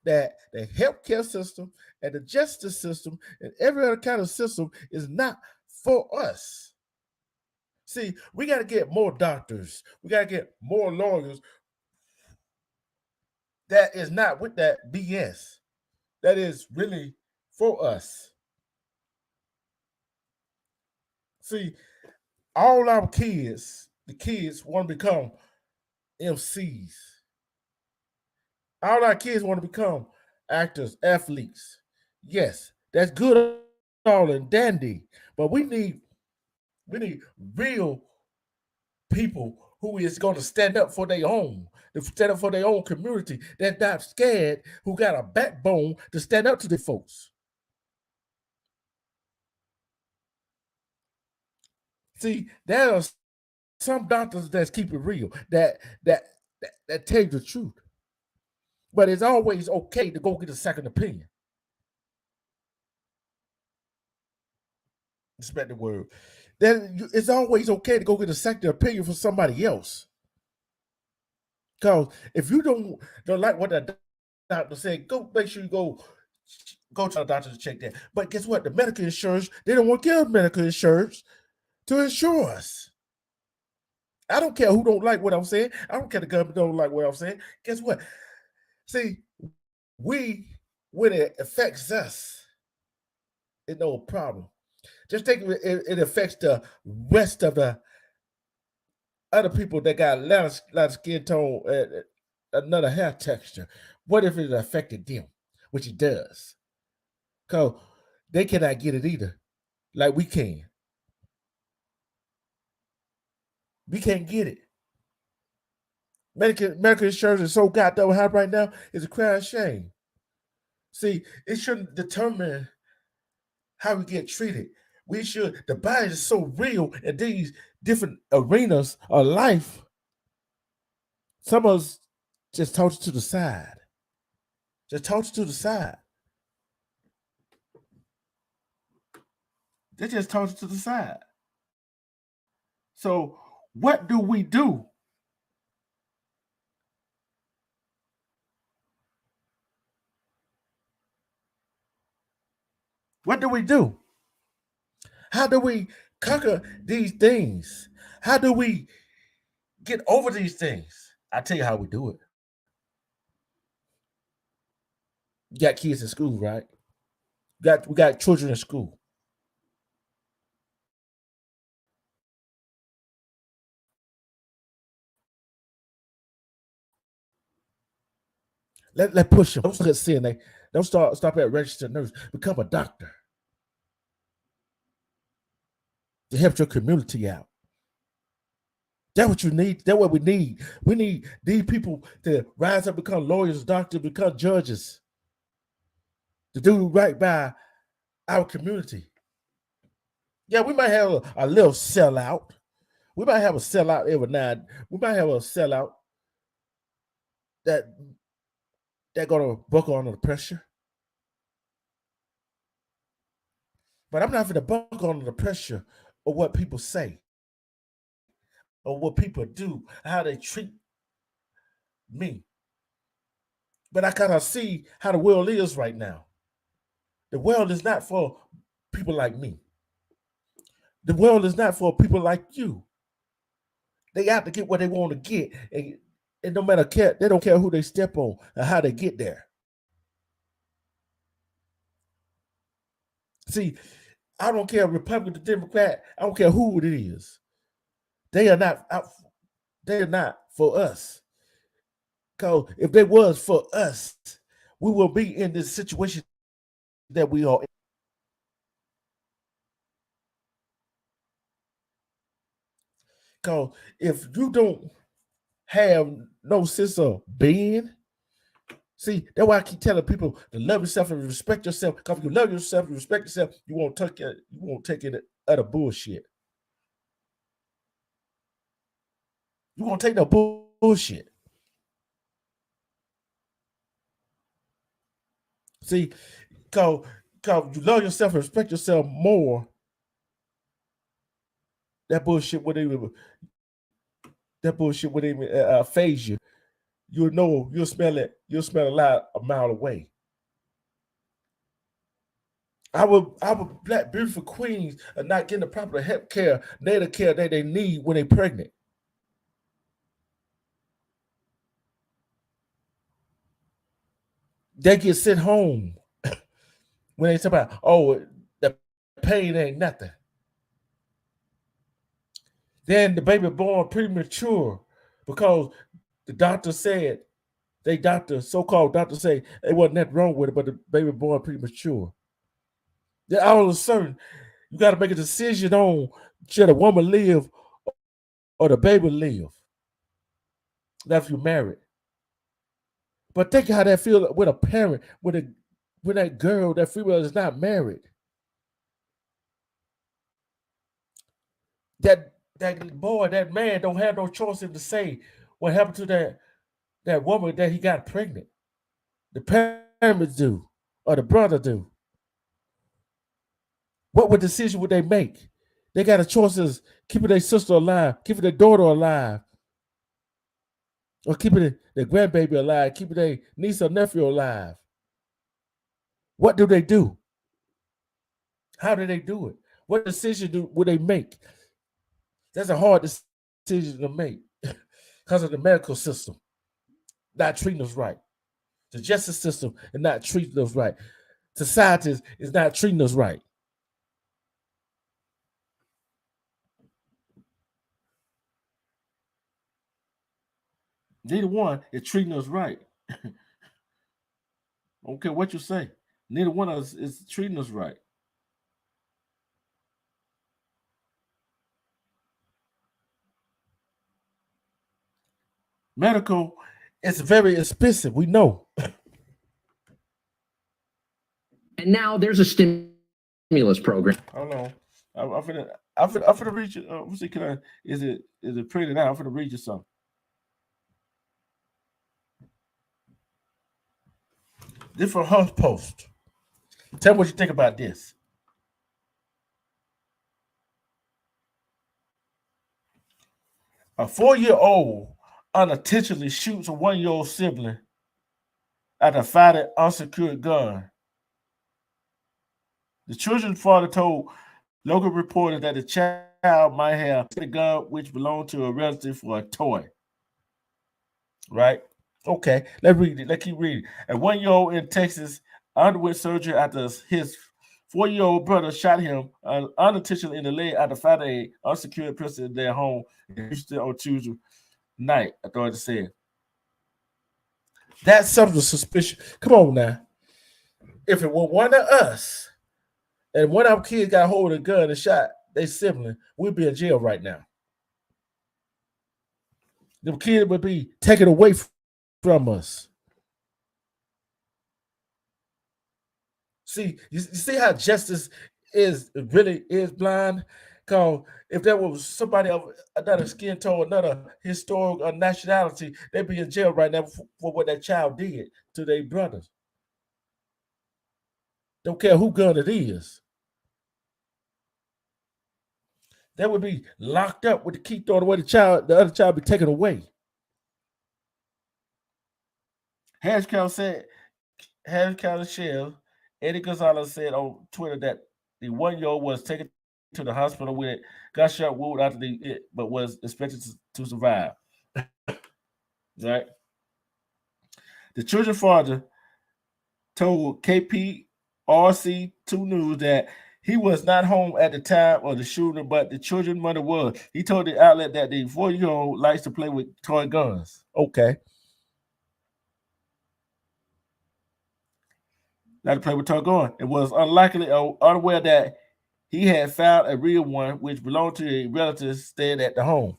Speaker 2: that the healthcare system and the justice system and every other kind of system is not for us. See, we got to get more doctors. We got to get more lawyers. That is not with that BS. That is really for us. See, all our kids, the kids want to become MCs. All our kids want to become actors, athletes. Yes, that's good, all and dandy, but we need real people who is going to stand up for their own, to stand up for their own community. That's not scared, who got a backbone to stand up to the folks. See, there are some doctors that keep it real, that tell you the truth. But it's always okay to go get a second opinion. Respect the word. Then it's always okay to go get a second opinion from somebody else. Because if you don't like what the doctor said, go make sure you go to the doctor to check that. But guess what? The medical insurance, they don't want to give medical insurance to insure us. I don't care who don't like what I'm saying. I don't care the government don't like what I'm saying. Guess what? See, when it affects us, it's no problem. Just think it affects the rest of the other people that got a lot of skin tone, another hair texture. What if it affected them? Which it does. Because they cannot get it either, like we can. We can't get it. Medical insurance is so goddamn high right now, it's a crying shame. See, it shouldn't determine how we get treated. The body is so real in these different arenas of life. Some of us just toss it to the side. Just toss it to the side. They just toss it to the side. So what do we do? What do we do? How do we conquer these things? How do we get over these things? I'll tell you how we do it. You got kids in school, right? We got children in school. Let push them. Don't start at CNA. Don't stop at registered nurse. Become a doctor to help your community out. That's what you need. That's what we need. We need these people to rise up, become lawyers, doctors, become judges, to do right by our community. Yeah, we might have a little sellout. We might have a sellout every night. We might have a sellout that gonna buckle under the pressure. But I'm not gonna buckle under the pressure of what people say, or what people do, how they treat me. But I kind of see how the world is right now. The world is not for people like me. The world is not for people like you. They have to get what they want to get, and no matter care, they don't care who they step on or how they get there. See, I don't care Republican, Democrat. I don't care who it is. They are not out. They are not for us. Because if they was for us, we will be in this situation that we are in. Because if you don't have no sense of being, see, that's why I keep telling people to love yourself and respect yourself. Because if you love yourself and respect yourself, you won't take any other bullshit. You won't take no bullshit. See, because you love yourself and respect yourself more, that bullshit wouldn't even phase you. You'll know, you'll smell it. You'll smell a mile away. Our black beautiful queens are not getting the proper health care, natal care that they need when they're pregnant. They get sent home when they talk about, oh, the pain ain't nothing. Then the baby born premature because the doctor said They doctor, so-called doctor, say it wasn't that wrong with it, but the baby born premature. Then all of a sudden, you got to make a decision on should the woman live or the baby live. That's if you're married. But think how that feel with a parent, when that girl, that female is not married. That boy, that man don't have no choice in to say what happened to that woman that he got pregnant. The parents do, or the brother do. What decision would they make? They got a choice of keeping their sister alive, keeping their daughter alive, or keeping their grandbaby alive, keeping their niece or nephew alive. What do they do? How do they do it? What decision would they make? That's a hard decision to make because of the medical system not treating us right. The justice system is not treating us right. Society is not treating us right. Neither one is treating us right. I don't care what you say. Neither one of us is treating us right. Medical is very expensive. We know.
Speaker 7: And now there's a stimulus program.
Speaker 2: Hold on. I'm finna read you. Let's see, is it printed out? I'm finna read you something. This from HuffPost. Tell me what you think about this. A 4-year-old unintentionally shoots a 1-year-old sibling after firing an unsecured gun. The children's father told local reporters that the child might have the gun which belonged to a relative for a toy. Right? Okay, let's read it. Let's keep reading. A 1-year-old in Texas underwent surgery after his 4-year-old brother shot him unintentionally in the leg after firing an unsecured person in their home in Houston on Tuesday night, authorities said. That's something suspicious. Come on now. If it were one of us and one of our kids got hold of a gun and shot their sibling, we'd be in jail right now. The kid would be taken away from us. See, you see how justice is blind? Because if there was somebody of another skin tone, another historic or nationality, they'd be in jail right now for what that child did to their brothers. Don't care who gun it is. They would be locked up with the key thrown away. The other child be taken away. Harris County Sheriff Eddie Gonzalez said on Twitter that the 1-year-old was taken to the hospital with gunshot wound after but was expected to survive. Right? The children's father told KPRC 2 News that he was not home at the time of the shooting, but the children's mother was. He told the outlet that the 4-year-old likes to play with toy guns. Okay. Like to play with toy gun. It was unlikely or unaware that he had found a real one which belonged to a relative staying at the home.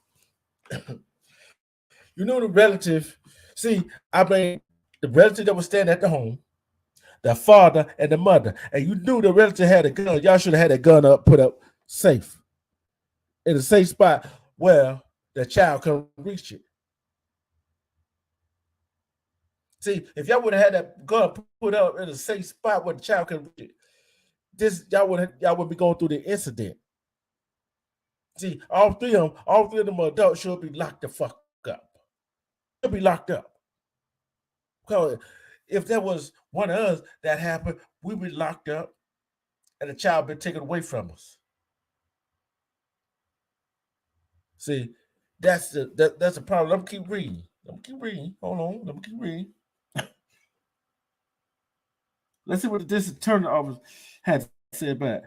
Speaker 2: You know the relative. See, I mean the relative that was staying at the home, the father and the mother, and you knew the relative had a gun. Y'all should have had that gun put up safe in a safe spot where the child can reach it. See, if y'all would have had that gun put up in a safe spot where the child can reach it, y'all would be going through the incident. See, all three of them adults should be locked the fuck up. Should be locked up. Because if there was one of us that happened, we'd be locked up and the child been taken away from us. See, that's the problem. Let me keep reading. Hold on. Let me keep reading. Let's see what the district attorney office had to say about it.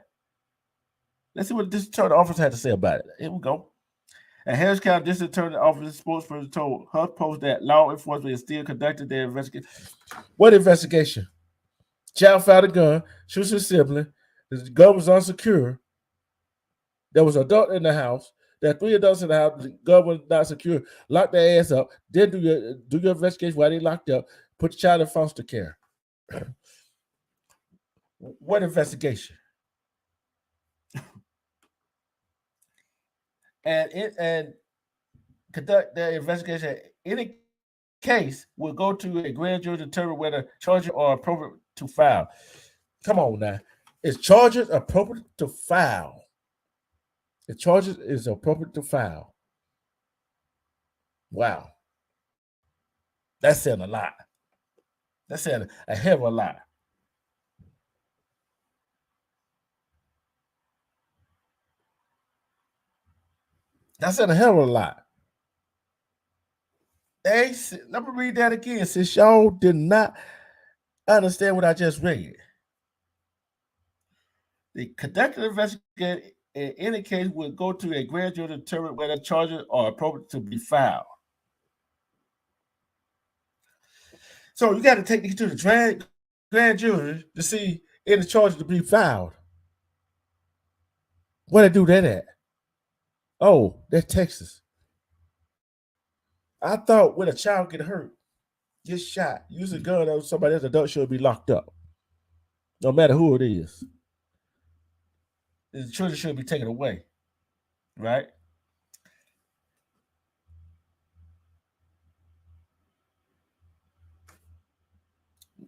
Speaker 2: Let's see what the district attorney office had to say about it. Here we go. A Harris County District Attorney Office spokesperson told HuffPost that law enforcement is still conducting their investigation. What investigation? Child found a gun, shoots his sibling. The gun was unsecure. There was an adult in the house. There are 3 adults in the house. The gun was not secure. Lock their ass up. Then do your investigation while they locked up. Put the child in foster care. What investigation? and conduct their investigation. Any case will go to a grand jury to determine whether charges are appropriate to file. Come on now. Is charges appropriate to file? The charges is appropriate to file. Wow. That's saying a lot. That's saying a hell of a lot. That's saying a hell of a lot. Let me read that again, since y'all did not understand what I just read. The conducted investigation in any case will go to a grand jury to determine whether charges are appropriate to be filed. So you got to take these to the grand jury to see any charges to be filed. Where they do that at? Oh, that's Texas. I thought when a child get hurt, get shot, use a gun on somebody else, adult should be locked up. No matter who it is. The children should be taken away. Right?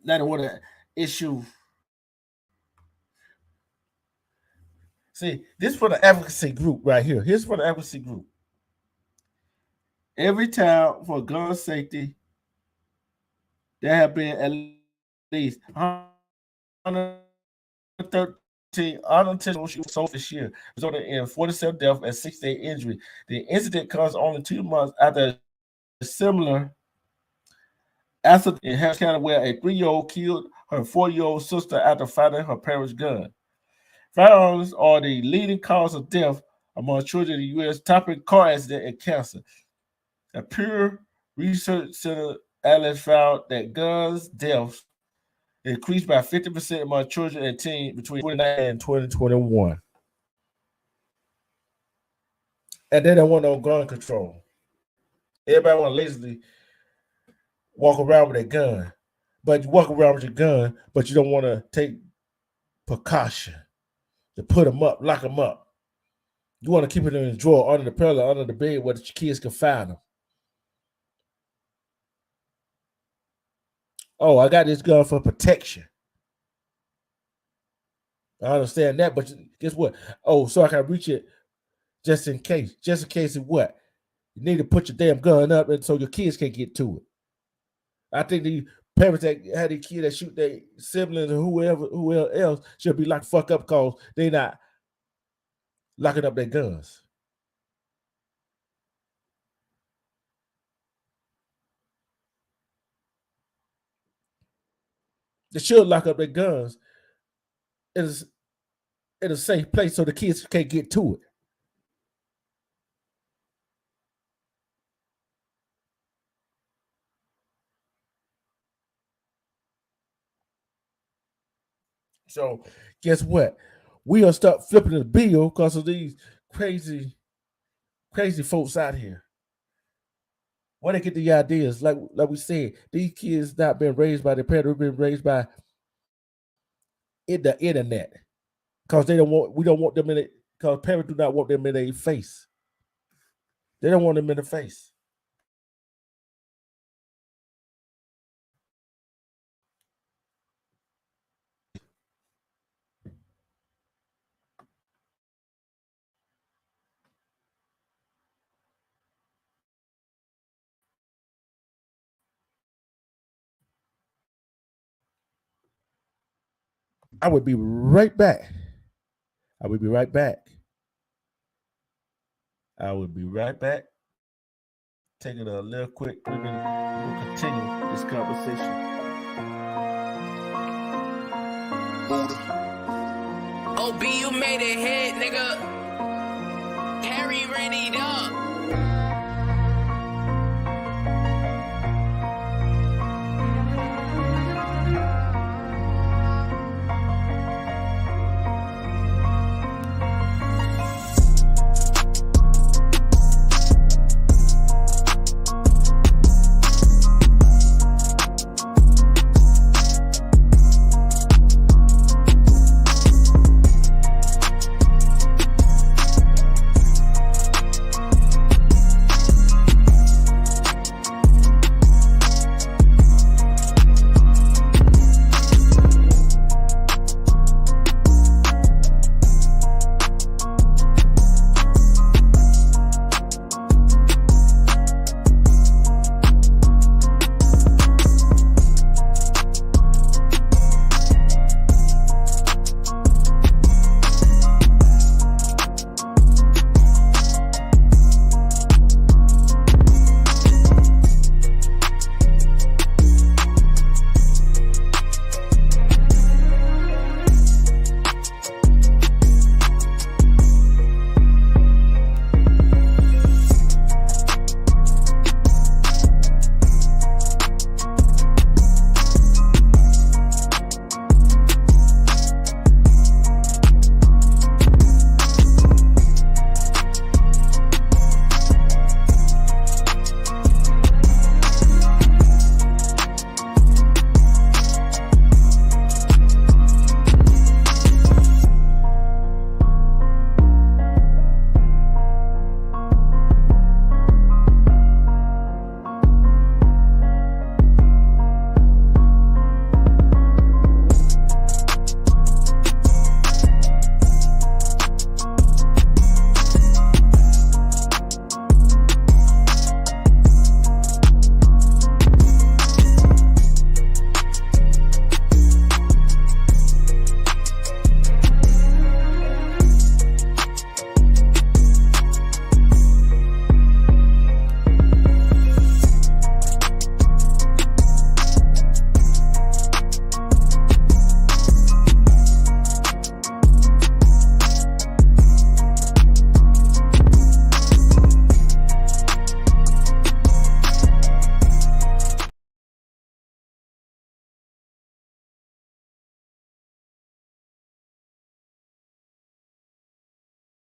Speaker 2: Now they want to issue. See, this is for the advocacy group right here. Here's for the advocacy group. Every town for gun safety, there have been at least 113 unintentional shootings so this year, resulting in 47 deaths and 68 injuries. The incident comes only 2 months after a similar accident in Harris County, where a 3-year-old killed her 4-year-old sister after firing her parents' gun. Firearms are the leading cause of death among children in the U.S., topping car accident and cancer. A Pew Research Center analyst found that guns deaths increased by 50% among children and teens between 2019 and 2021. And they don't want no gun control. Everybody want to lazily walk around with a gun. But you walk around with your gun, but you don't want to take precaution to put them up, lock them up. You want to keep it in the drawer, under the pillow, under the bed, where the kids can find them. Oh, I got this gun for protection. I understand that, but guess what? Oh, so I can reach it just in case. Just in case of what? You need to put your damn gun up and so your kids can't get to it. I think the parents that had these kids that shoot their siblings or whoever else should be locked fuck up because they not locking up their guns. They should lock up their guns in a safe place so the kids can't get to it. So guess what? We'll start flipping the bill because of these crazy folks out here. Where they get the ideas? Like we said, these kids not been raised by their parents, they've been raised by the internet. Because we don't want them in it, because parents do not want them in their face. They don't want them in the face. I would be right back. I will be right back. Taking a little quick, we'll continue this conversation.
Speaker 8: OB, you made it hit, nigga. Harry ready up.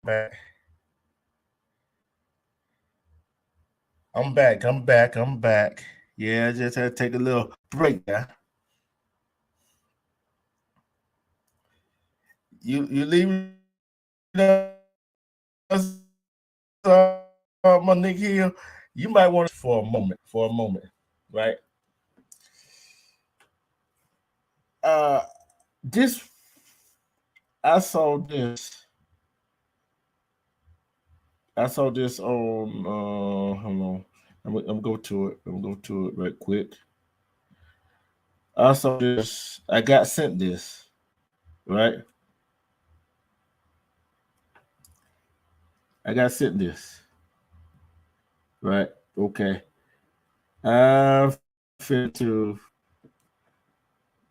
Speaker 2: back. I'm back. Yeah, I just had to take a little break there. You leave us, Monique Hill. You might want to for a moment, right? This I saw this on hold on. I'm go to it. I'm go to it right quick. I saw this. I got sent this, right? I got sent this, right? Okay. I'm fit to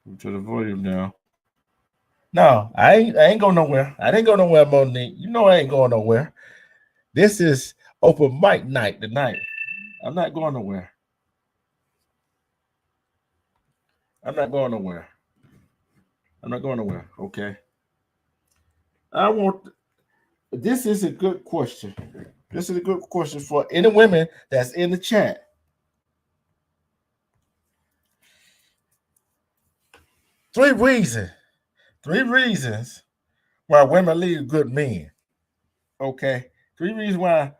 Speaker 2: the volume now. No, I ain't going nowhere. I didn't go nowhere, Monique. You know I ain't going nowhere. This is open mic night tonight. I'm not going nowhere. I'm not going nowhere. Okay. This is a good question. This is a good question for any women that's in the chat. Three reasons why women leave good men. Okay. Three reasons why.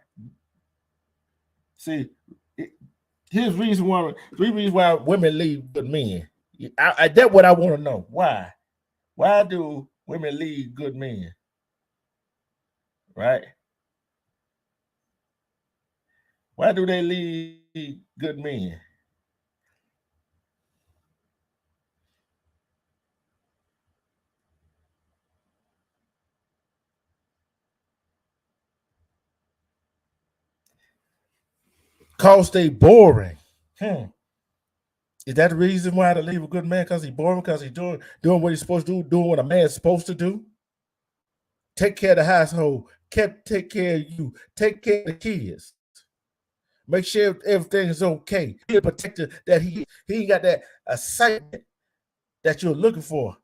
Speaker 2: See, here's three reasons why women leave good men. That's what I want to know. Why? Why do women leave good men? Right? Why do they leave good men? Cause they boring. Is that the reason why to leave a good man? Because he's boring? Because he's doing what he's supposed to do, doing what a man's supposed to do? Take care of the household. Take care of you. Take care of the kids. Make sure everything is okay. Be a protector that he ain't got that assignment that you're looking for.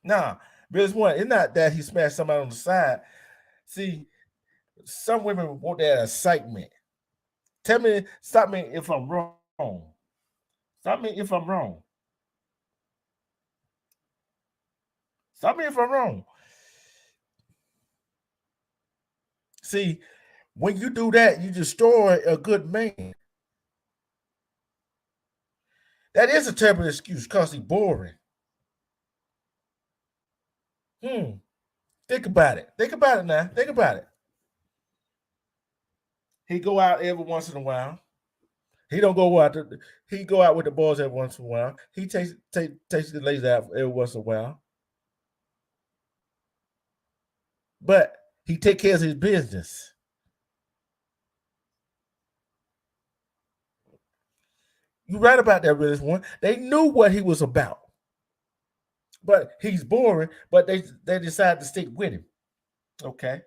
Speaker 2: Nah, there's one. It's not that he smashed somebody on the side. See, some women want that excitement. Stop me if I'm wrong. Stop me if I'm wrong. Stop me if I'm wrong. See, when you do that, you destroy a good man. That is a terrible excuse because he's boring. Think about it. Think about it now. Think about it. He go out every once in a while. He don't go out. He go out with the boys every once in a while. He takes the ladies out every once in a while. But he take care of his business. You're right about that, really. One. They knew what he was about. But he's boring, but they decided to stick with him. Okay.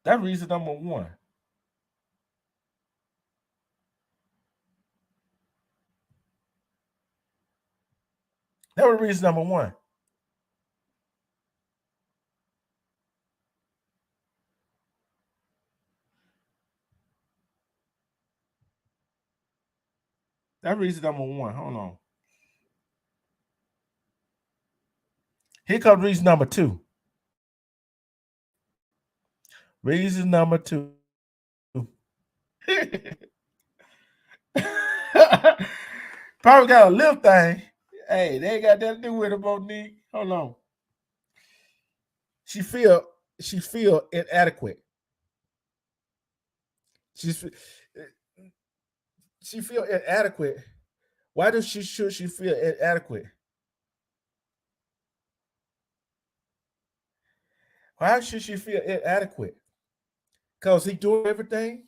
Speaker 2: That's reason number one. That was reason number one. That reason number one. Hold on. Here comes reason number two. Reason number two. Probably got a little thing. Hey, they ain't got nothing to do with it, Monique. Hold on. She feel inadequate. She feel inadequate. Why should she feel inadequate? Why should she feel inadequate? Because he doing everything,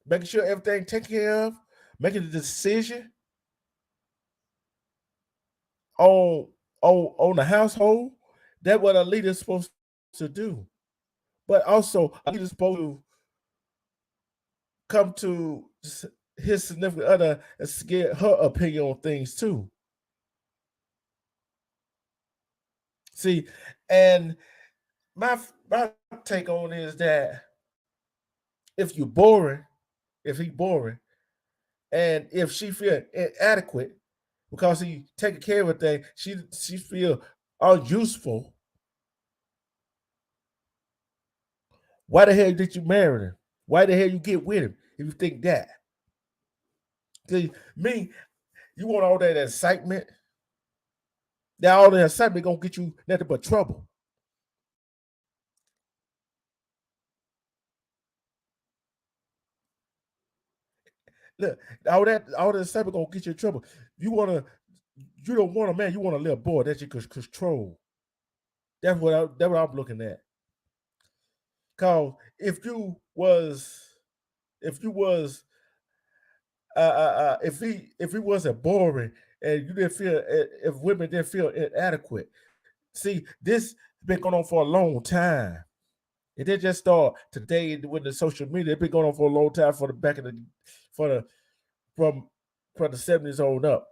Speaker 2: making sure everything taken care of, making the decision on the household. That's what a leader is supposed to do. But also, a leader is supposed to come to his significant other is to get her opinion on things too. See, and my take on it is that if you're boring, if he boring, and if she feel inadequate because he taking care of everything, she feel unuseful. Why the hell did you marry him? Why the hell you get with him if you think that? See, me, you want all that excitement? Now all the excitement gonna get you nothing but trouble. Look, all the excitement gonna get you in trouble. You don't want a man, you want a little boy that you can control. That's what I'm looking at. Cause if he wasn't boring and you didn't feel, if women didn't feel inadequate, see, this been going on for a long time. It didn't just start today with the social media. It's been going on for a long time from the 70s on up.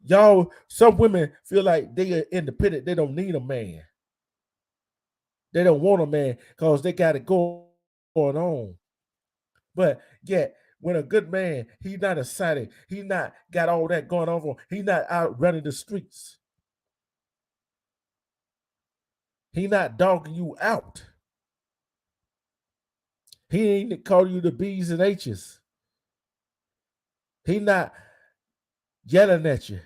Speaker 2: Y'all, some women feel like they are independent. They don't need a man. They don't want a man because they got it going on. But yet, when a good man, he's not excited. He's not got all that going on for him. He's not out running the streets. He's not dogging you out. He ain't calling you the B's and H's. He not yelling at you.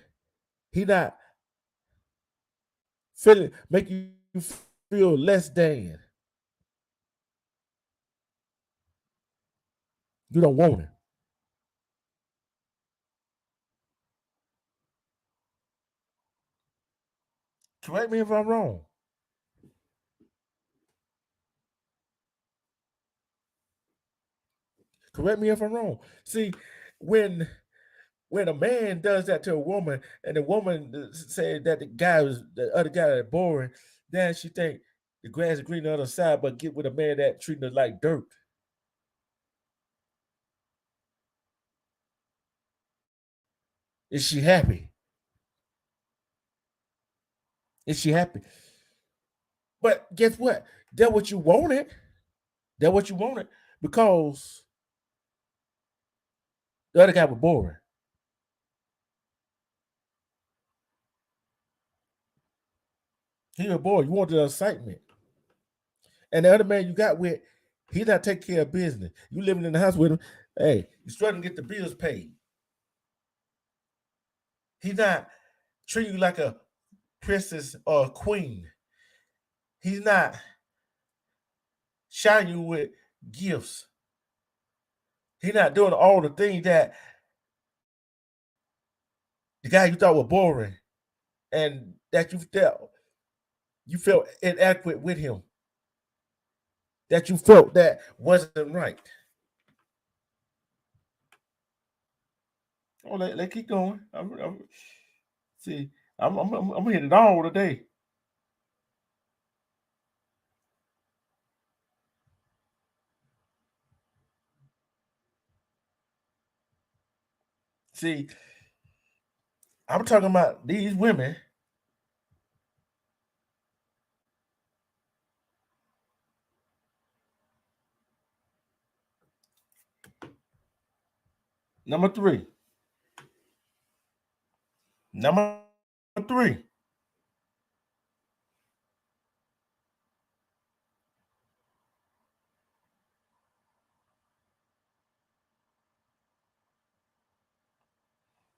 Speaker 2: He not make you feel less than. You don't want it. Correct me if I'm wrong. Correct me if I'm wrong. See, when a man does that to a woman, and the woman said that the other guy is boring, then she think the grass is green on the other side, but get with a man that treating her like dirt. Is she happy? Is she happy? But guess what? That's what you wanted. That's what you wanted because the other guy was boring. He was boring. You wanted the excitement. And the other man you got with, he not taking care of business. You living in the house with him. Hey, you struggling to get the bills paid. He's not treating you like a princess or a queen. He's not shining you with gifts. He's not doing all the things that the guy you thought was boring and that you felt inadequate with him. That you felt that wasn't right. Oh, let's keep going. I'm hitting it all today. See, I'm talking about these women. Number three.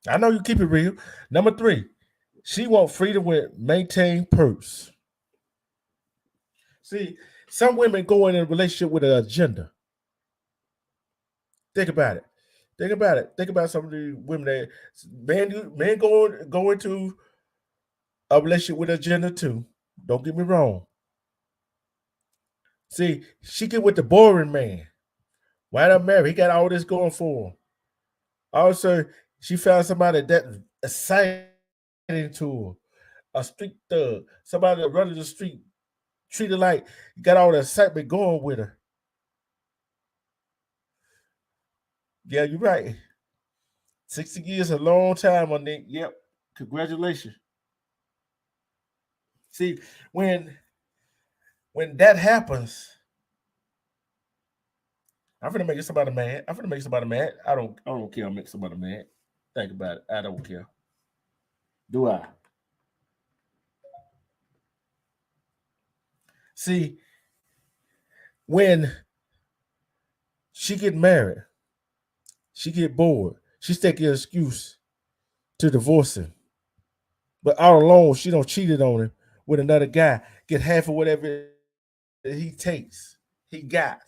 Speaker 2: I know you keep it real. Number three, she want freedom with maintained purse. See, some women go in a relationship with an agenda. Think about it. Think about some of the women that men go into a relationship with an agenda too. Don't get me wrong. See, she get with the boring man. Why not marry? He got all this going for him. Also, she found somebody that exciting to her, a street thug, somebody that running the street, treated like got all the excitement going with her. Yeah, you're right. 60 years is a long time, Monique. Yep. Congratulations. See, when that happens, I'm gonna make somebody mad. I'm gonna make somebody mad. I don't care. I'll make somebody mad. Think about it. I don't care. Do I? See, when she get married, she get bored. She's taking an excuse to divorce him. But all alone, she don't cheated on him with another guy. Get half of whatever he takes, he got.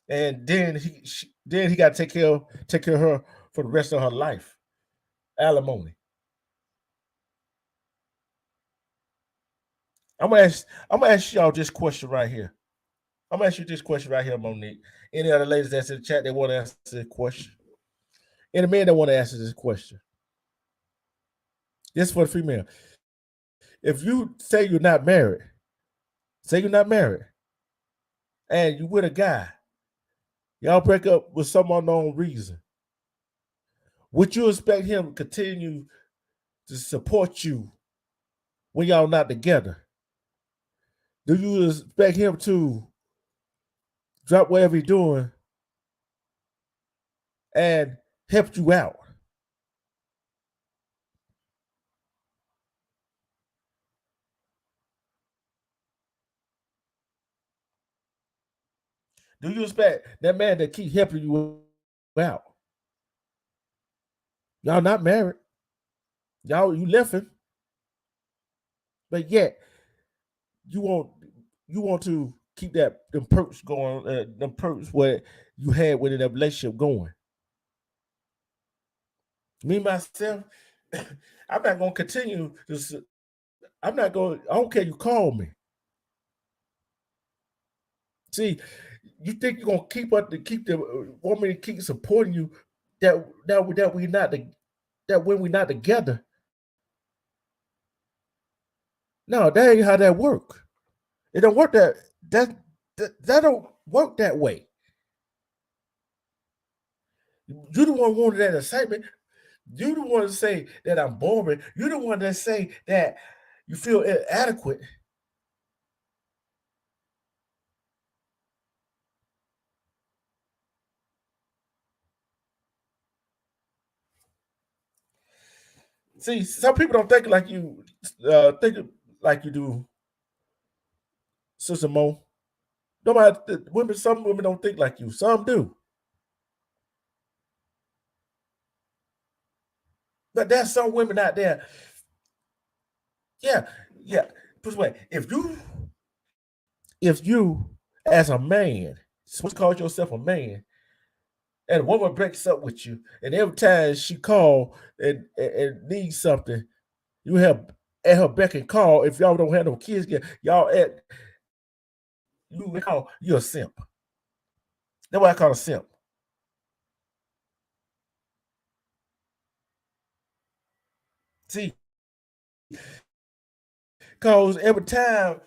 Speaker 2: And then he got to take care of her for the rest of her life. Alimony. I'm gonna ask y'all this question right here. I'm gonna ask you this question right here, Monique. Any other ladies that's in the chat that want to answer this question? Any men that want to answer this question? This is for the female. If you say you're not married, and you with a guy, y'all break up with some unknown reason, would you expect him to continue to support you when y'all not together? Do you expect him to drop whatever he's doing and help you out? Do you expect that man to keep helping you out? Y'all not married. You left him. But yet you want to keep them perks going, them perks where you had with that relationship going. Me myself, I'm not gonna continue this. I don't care you call me. See, you think you're gonna keep the woman to keep supporting you that when we're not together. No, that ain't how that work. It don't work that don't work that way. You the one wanted that excitement. You the one to say that I'm boring. You the one that say that you feel inadequate. See, some people don't think like you do, Sister Mo. Some women don't think like you. Some do. But there's some women out there. Yeah. Put away. If you as a man, supposed to call yourself a man, and a woman breaks up with you, and every time she call and needs something, you have at her beck and call. If y'all don't have no kids, you're a simp. That's what I call a simp. See, because every time.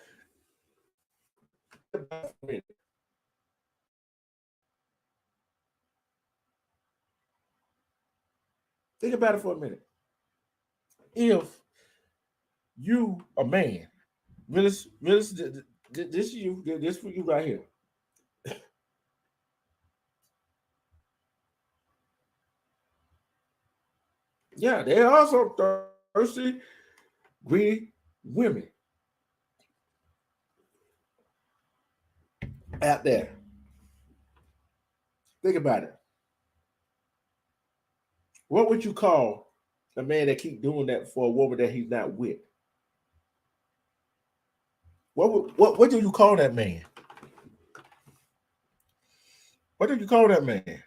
Speaker 2: Think about it for a minute. If you a man, this you, this for you right here. Yeah, there are also thirsty, greedy women out there. Think about it. What would you call a man that keep doing that for a woman that he's not with? What do you call that man? What do you call that man?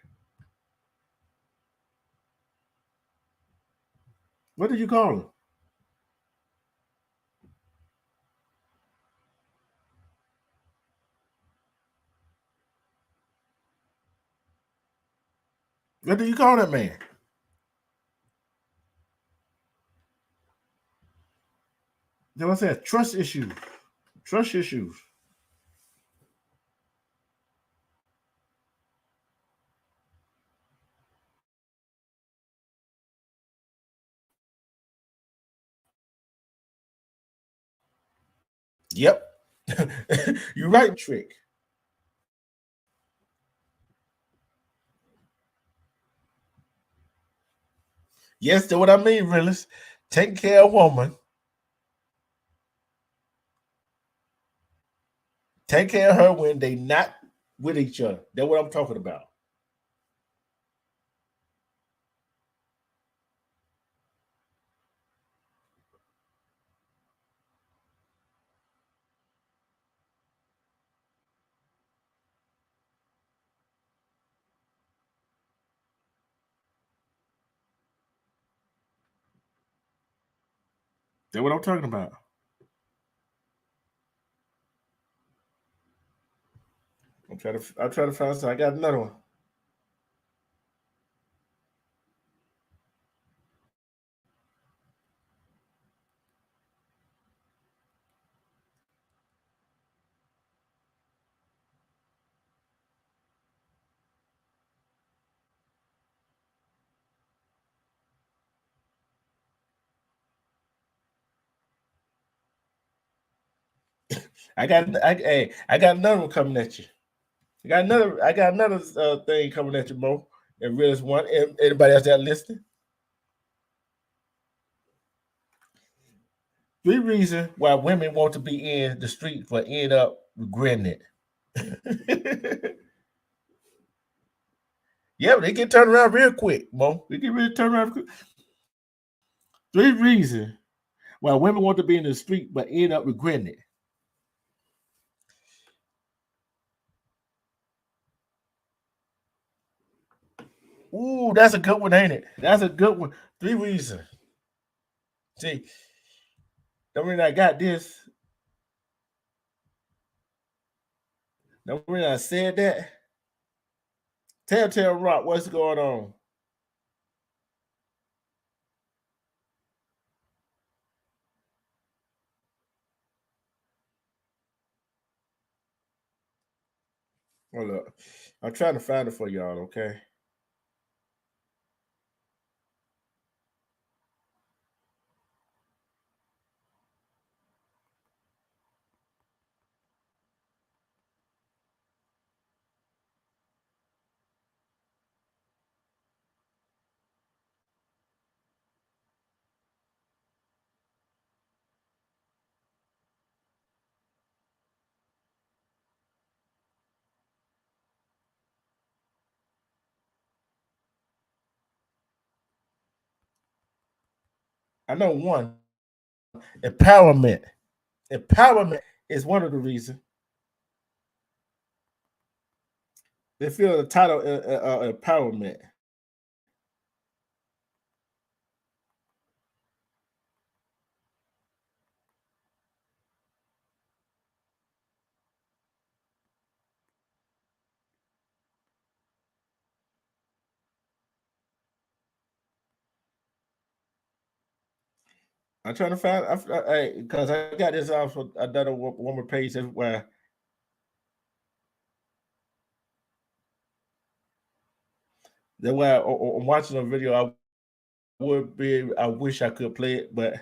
Speaker 2: What do you call him? What do you call that man? You know what I'm saying? Trust issues. Trust issues. Yep. You're right, Trick. Yes, that's what I mean, realist. Taking care of a woman. Take care of her when they not with each other. That's what I'm talking about. That's what I'm talking about. I'll try to find something. I got another one. I got another one coming at you. I got another thing coming at you, Mo. And realist one. Anybody else that listening? 3 reasons why women want to be in the street but end up regretting it. Yeah, they get turned around real quick, Mo. They get really turned around quick. 3 reasons why women want to be in the street but end up regretting it. Ooh, that's a good one, ain't it? That's a good one. 3 reasons. See, the reason I got this. The reason I said that. Telltale Rock, what's going on? Hold up. I'm trying to find it for y'all, okay? I know one. Empowerment. Empowerment is one of the reasons. They feel the title empowerment. I'm trying to find because I got this off of another woman page where that's why I'm watching a video. I wish I could play it, but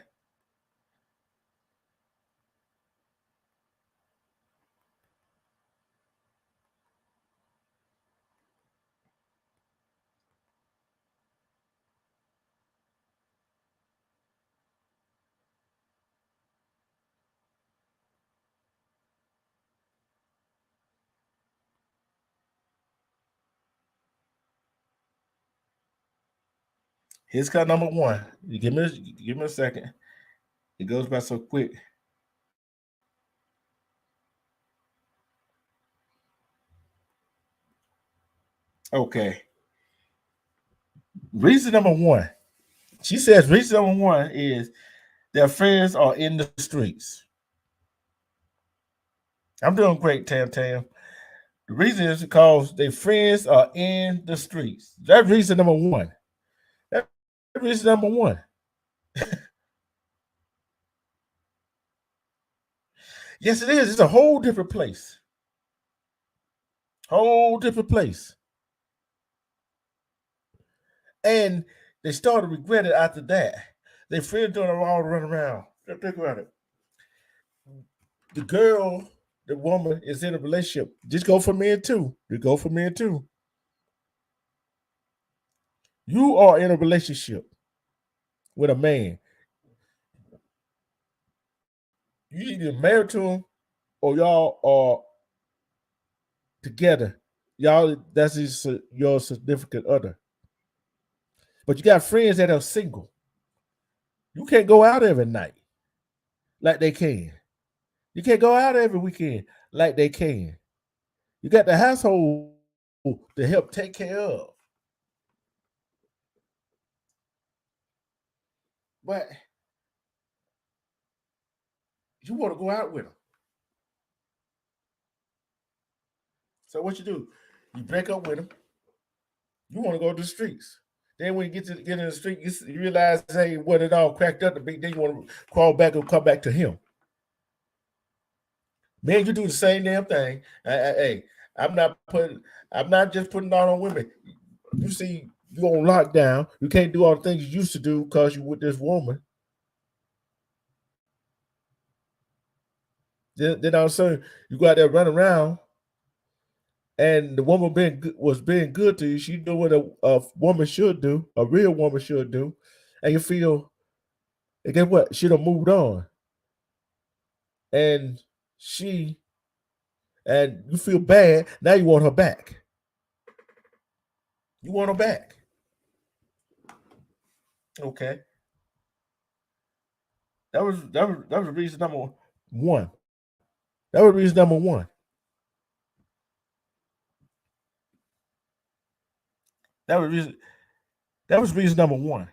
Speaker 2: here's cut number 1. You give me a second. It goes by so quick. Okay. Reason number 1. She says reason number 1 is their friends are in the streets. I'm doing great, Tam Tam. The reason is because their friends are in the streets. That's reason number 1. That's reason number 1. Yes, it is. It's a whole different place. Whole different place. And they started regretting after that. Their friends doing all run around. Think about it. the girl, the woman is in a relationship. Just go for men too. You go for men too. You are in a relationship with a man. You either married to him or y'all are together. Y'all, that's your significant other. But you got friends that are single. You can't go out every night like they can. You can't go out every weekend like they can. You got the household to help take care of. But you want to go out with them. So what you do? You break up with them. You want to go to the streets. Then when you get in the street, you realize, hey, what it all cracked up to be. Then you want to crawl back and come back to him. Man, you do the same damn thing. Hey, I'm not just putting it on women. You see, you on lockdown. You can't do all the things you used to do because you with this woman. Then all of a sudden you go out there running around, and the woman was being good to you. She knew what a woman should do, a real woman should do, and you feel, and guess what? She done moved on, and you feel bad. Now you want her back. You want her back. Okay. That was reason number one. That was reason number one. That was reason number one.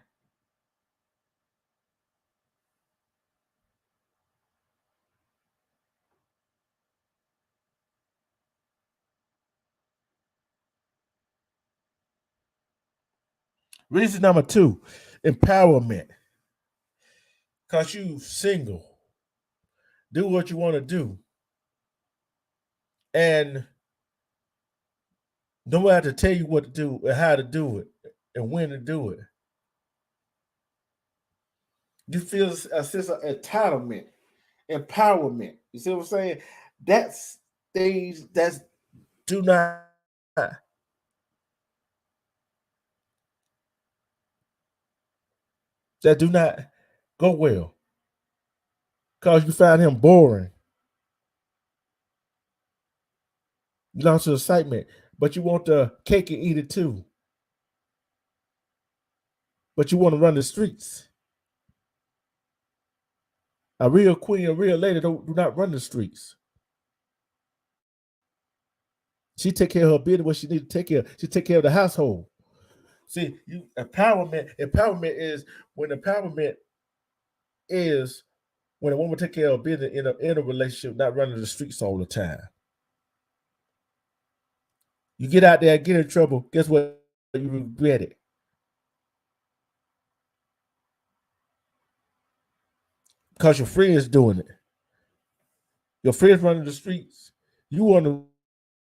Speaker 2: Reason number two, empowerment. Because you single. Do what you want to do. And nobody have to tell you what to do and how to do it and when to do it. You feel a sense of entitlement, empowerment. You see what I'm saying? That's things that do not go well. Because you found him boring. You lost your excitement, but you want the cake and eat it too. But you want to run the streets. A real queen, a real lady do not run the streets. She take care of her business, what she need to take care of. She take care of the household. See, empowerment is when a woman take care of business in a relationship, not running the streets all the time. You get out there, get in trouble, guess what? You regret it. Because your friends doing it. Your friends running the streets. You want to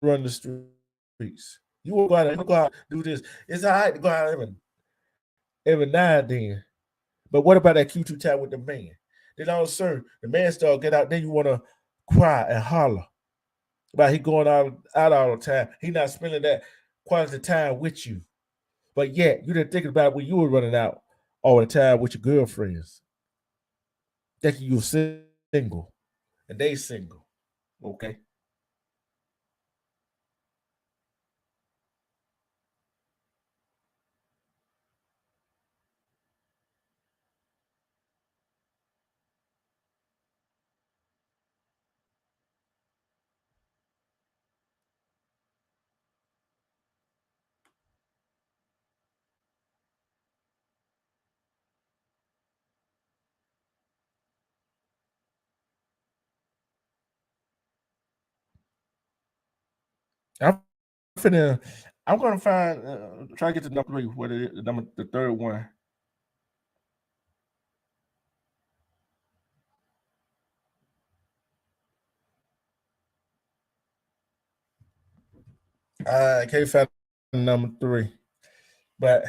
Speaker 2: run the streets. You want to go out and do this. It's all right to go out every now and then. But what about that Q2 time with the man? Then all of a sudden, the man start get out, then you want to cry and holler about he going out all the time. He not spending that quality time with you. But yet, you didn't think about when you were running out all the time with your girlfriends. Thinking you were single and they single. Okay. I'm gonna find try to get to number three, what it is, the third one. I can't find number three, but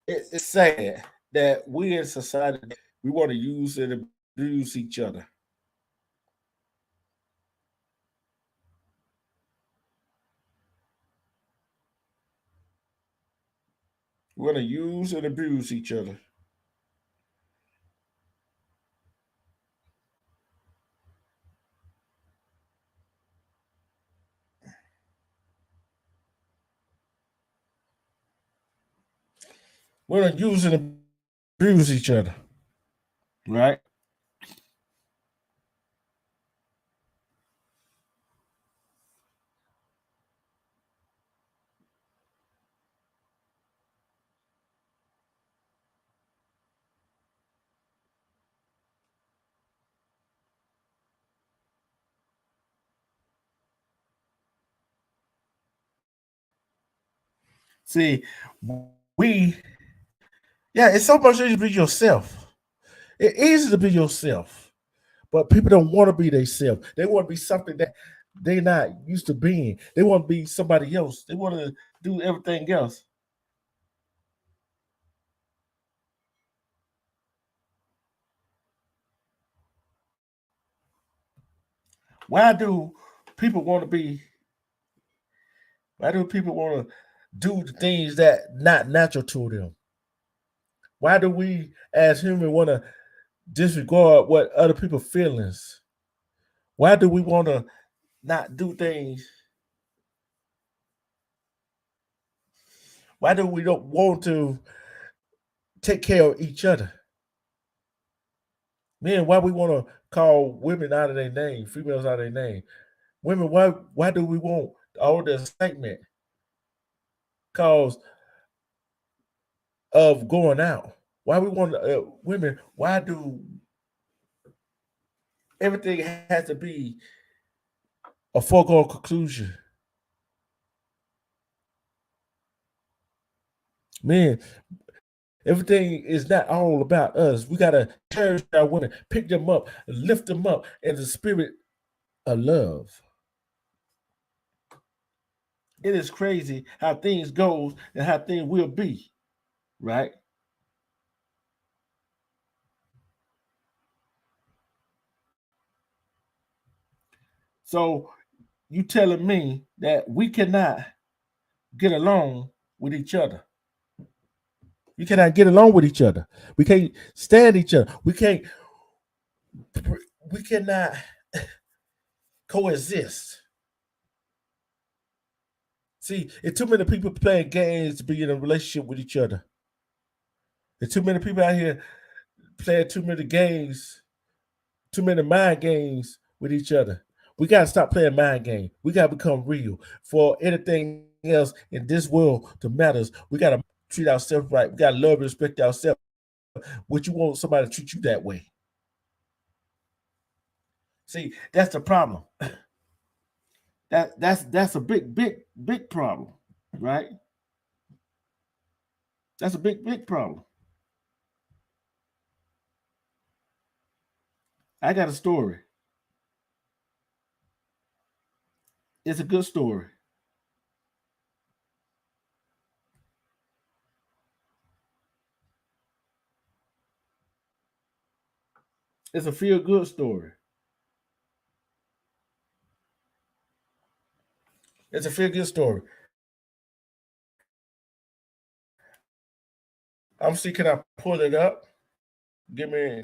Speaker 2: it's sad that we in society we want to use and abuse each other. We're going to use and abuse each other. We're going to use and abuse each other. Right? See, we, yeah, it's so much easier to be yourself. It's easy to be yourself, but people don't want to be themselves. They want to be something that they're not used to being. They want to be somebody else. They want to do everything else. Why do people want to be? Why do people want to do the things that not natural to them? Why do we, as humans, want to disregard what other people's feelings? Why do we want to not do things? Why do we don't want to take care of each other? Men, why we want to call women out of their name, females out of their name? Women, why do we want all the excitement cause of going out? Why we want women? Why do everything has to be a foregone conclusion? Man, everything is not all about us. We gotta cherish our women, pick them up, lift them up in the spirit of love. It is crazy how things goes and how things will be, right? So you telling me that we cannot get along with each other? We cannot get along with each other. We can't stand each other. We can't. We cannot coexist. See, it's too many people playing games to be in a relationship with each other. There's too many people out here playing too many games, too many mind games with each other. We gotta stop playing mind games. We gotta become real. For anything else in this world to matters, we gotta treat ourselves right. We gotta love and respect ourselves. Would you want somebody to treat you that way? See, that's the problem. That's a big problem, right? That's a big problem. I got a story. It's a good story. It's a feel good story. It's a feel good story. I'm see, can I pull it up? Give me,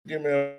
Speaker 2: give me a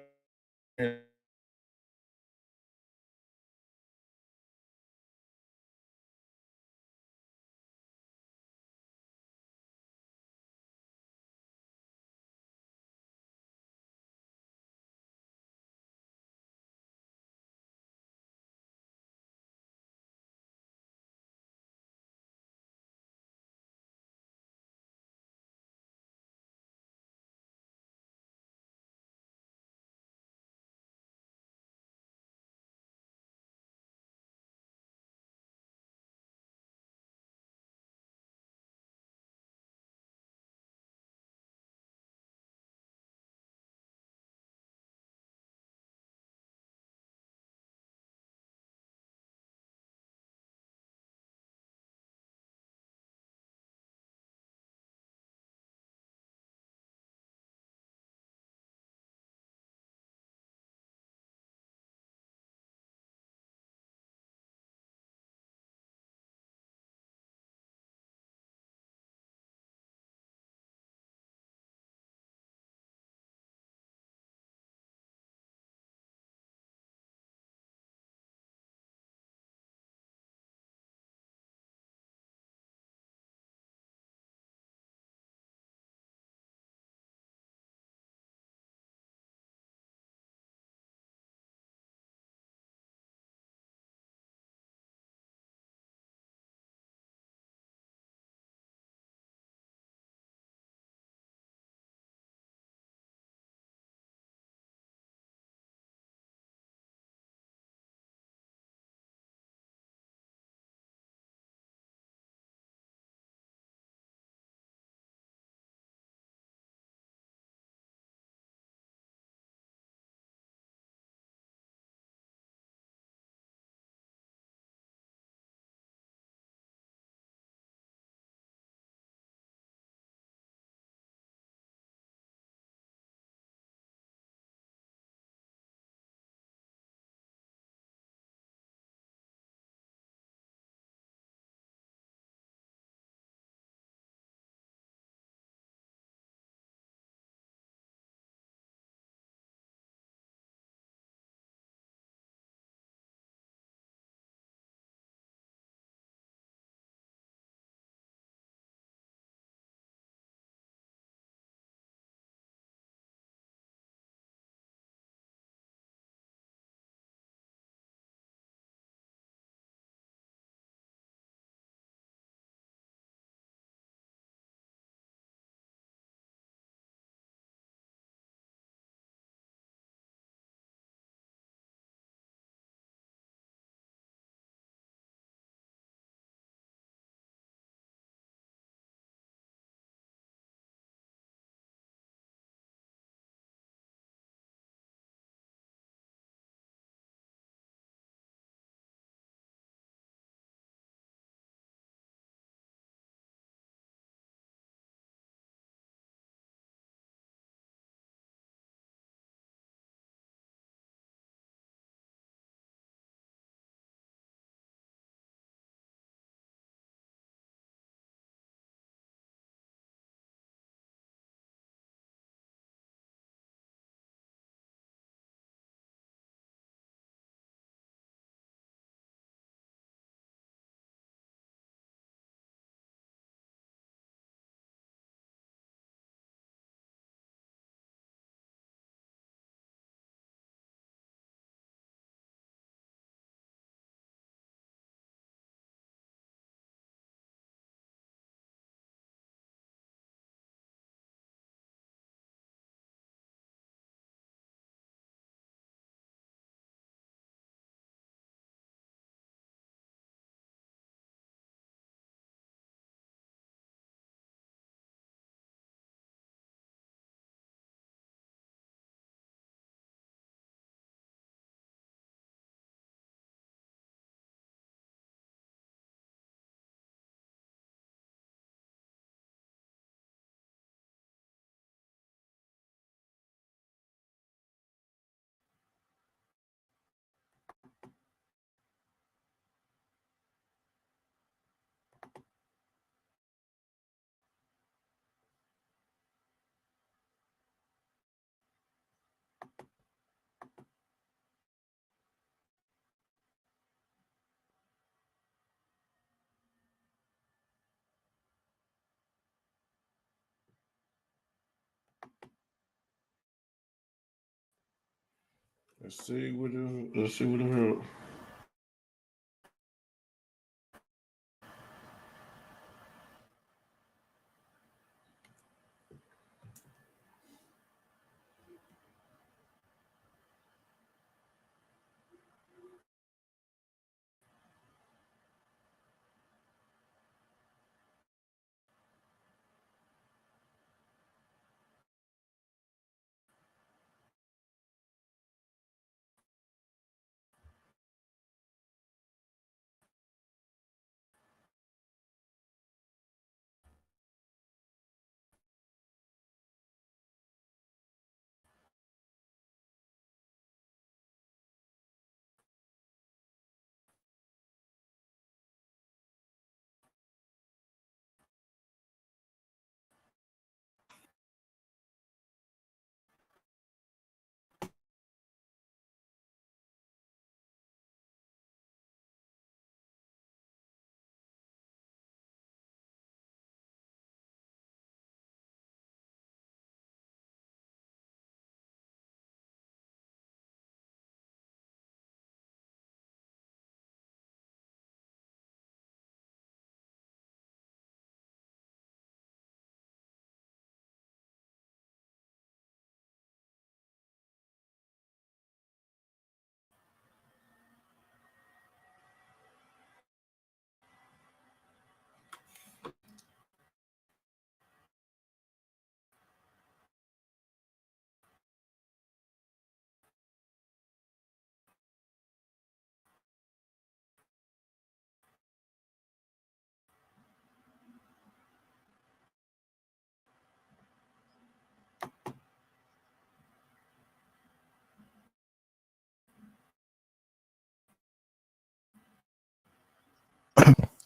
Speaker 2: Let's see what the hell.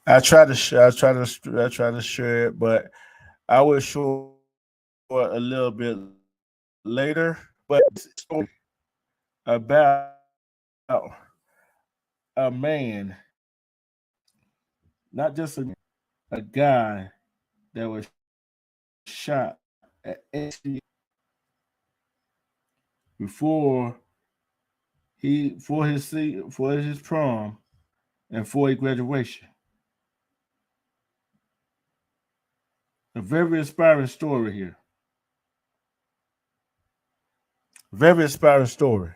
Speaker 2: I try to share it, but I will show it a little bit later. But it's a story about a man, not just a guy that was shot at 18 before for his prom and for his graduation. A very inspiring story here. Very inspiring story.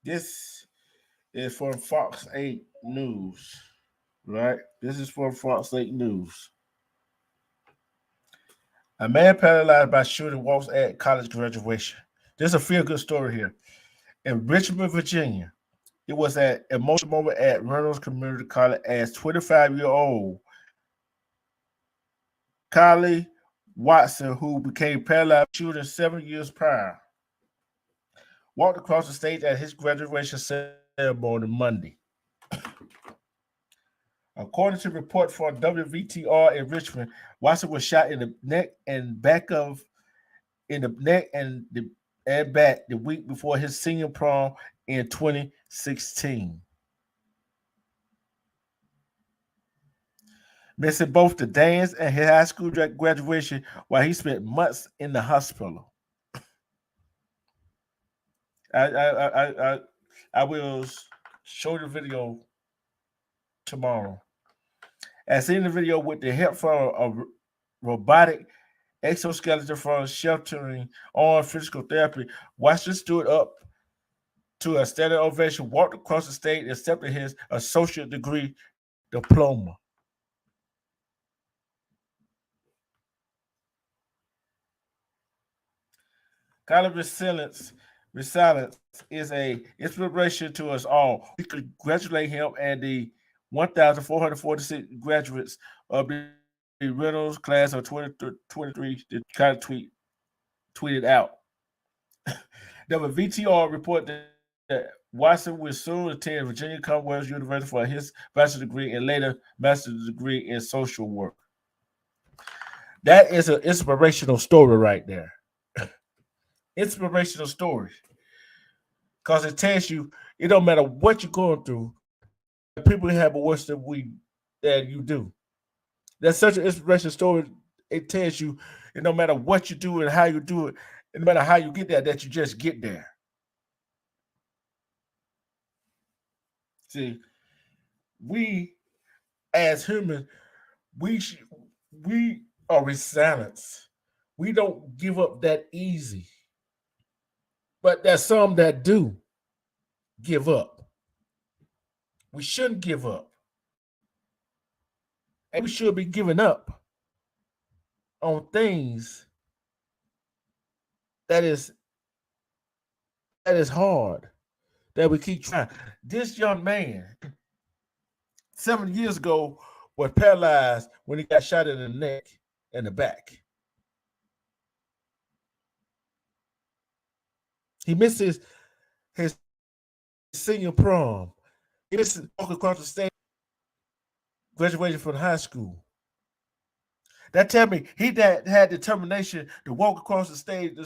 Speaker 2: This is from Fox 8 News, right? This is from Fox 8 News. A man paralyzed by shooting walks at college graduation. There's a feel-good story here. In Richmond, Virginia, it was an emotional moment at Reynolds Community College as 25-year-old Kylie Watson, who became paralyzed shooting 7 years prior, walked across the stage at his graduation ceremony Monday. According to a report from WVTR in Richmond, Watson was shot in the neck and back the week before his senior prom in 2016. Missing both the dance and his high school graduation while he spent months in the hospital. I will show the video tomorrow. As in the video, with the help from a robotic exoskeleton from sheltering on physical therapy, Watson stood up to a standing ovation, walked across the stage, and accepted his associate degree diploma. Kyle's resilience is a inspiration to us all. We congratulate him and the 1,446 graduates of the Reynolds class of 2023 that kind of tweeted out. The VTR reported that Watson will soon attend Virginia Commonwealth University for his bachelor's degree and later master's degree in social work. That is an inspirational story right there. Inspirational story. Because it tells you it don't matter what you're going through, people have a worse than you do. That's such an inspirational story. It tells you, and no matter what you do and how you do it, and no matter how you get there, that you just get there. See, we as humans, we are resilient. We don't give up that easy. But there's some that do give up. We shouldn't give up. And we should be giving up on things that is hard, that we keep trying. This young man, 7 years ago, was paralyzed when he got shot in the neck and the back. He missed his senior prom. He missed walk across the stage, graduation from high school. That tell me he had determination to walk across the stage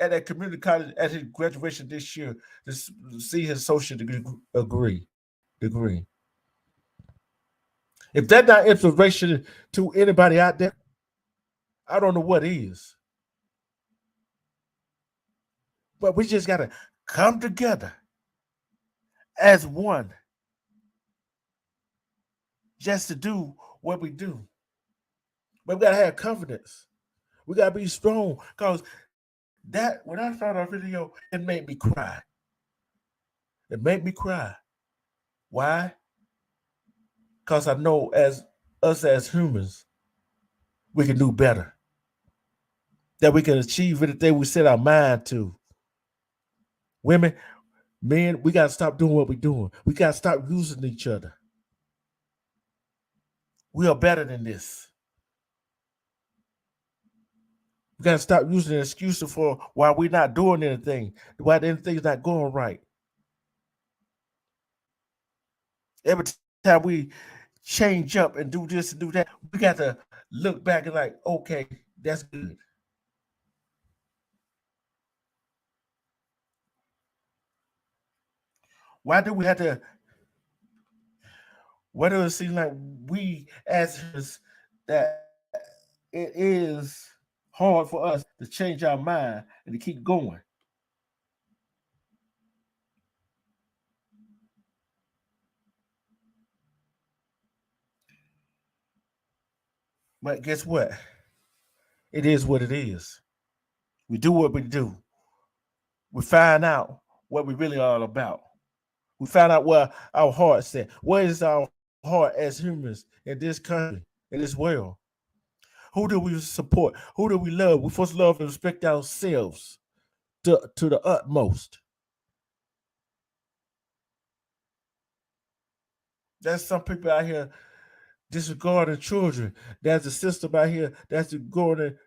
Speaker 2: at that community college at his graduation this year to see his associate degree. If that's not inspiration to anybody out there, I don't know what is. But we just got to come together as one just to do what we do. But we got to have confidence. We got to be strong, because that, when I saw that video, it made me cry. It made me cry. Why? Because I know as humans, we can do better. That we can achieve anything we set our mind to. Women, men, we got to stop doing what we're doing. We got to stop using each other. We are better than this. We got to stop using excuses for why we're not doing anything, why anything's not going right. Every time we change up and do this and do that, we got to look back and like, okay, that's good. Why do it seem like we as humans, that it is hard for us to change our mind and to keep going? But guess what? It is what it is. We do what we do. We find out what we really are all about. We found out where our heart's at. Where is our heart as humans in this country, in this world? Who do we support? Who do we love? We first love and respect ourselves to the utmost. There's some people out here disregarding children. There's a system out here that's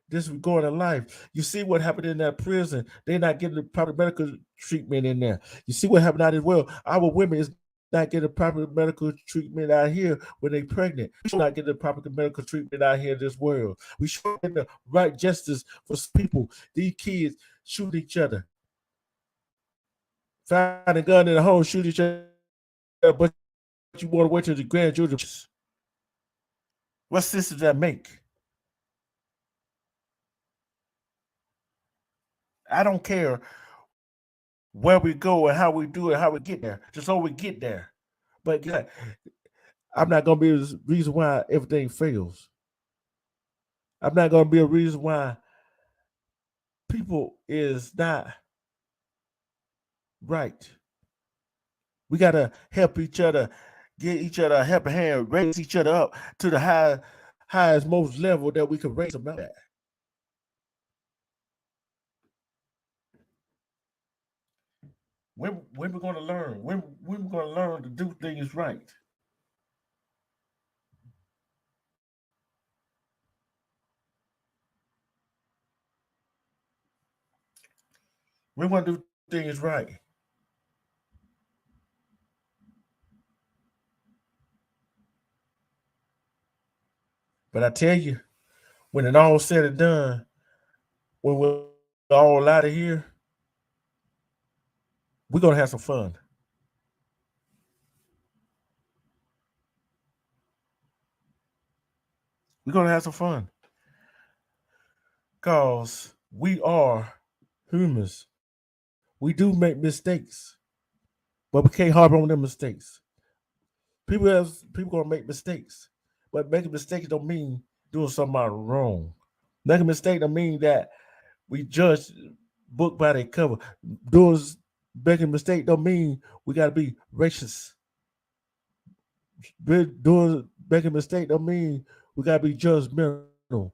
Speaker 2: disregarding life. You see what happened in that prison. They're not getting the proper medical treatment in there. You see what happened out as well. Our women is not getting proper medical treatment out here when they're pregnant. We should not get the proper medical treatment out here in this world. We should get the right justice for people. These kids shoot each other. Find a gun in the home, shoot each other, but you want to wait till the grandchildren. What sense does that make? I don't care where we go and how we do it, how we get there, just so we get there. But I'm not going to be the reason why everything fails. I'm not going to be a reason why people is not right. We got to help each other, get each other a helping hand, raise each other up to the highest, most level that we can raise them up at. When we're going to learn, when we're going to learn to do things right. We want to do things right. But I tell you, when it all said and done, when we're all out of here, we're going to have some fun. We're gonna have some fun. Cause we are humans. We do make mistakes, but we can't harbor on them mistakes. People gonna make mistakes, but making mistakes don't mean doing something wrong. Making a mistake don't mean that we judge book by their cover. Making a mistake don't mean we gotta be racist. Making a mistake don't mean we gotta be judgmental.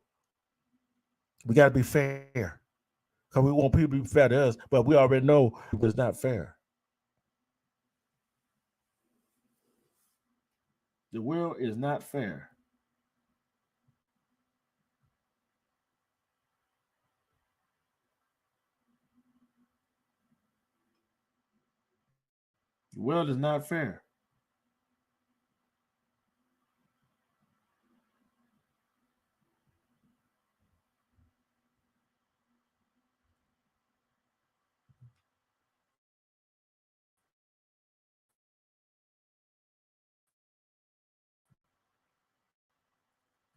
Speaker 2: We gotta be fair. Because we want people to be fair to us, but we already know it's not fair. The world is not fair. The world is not fair.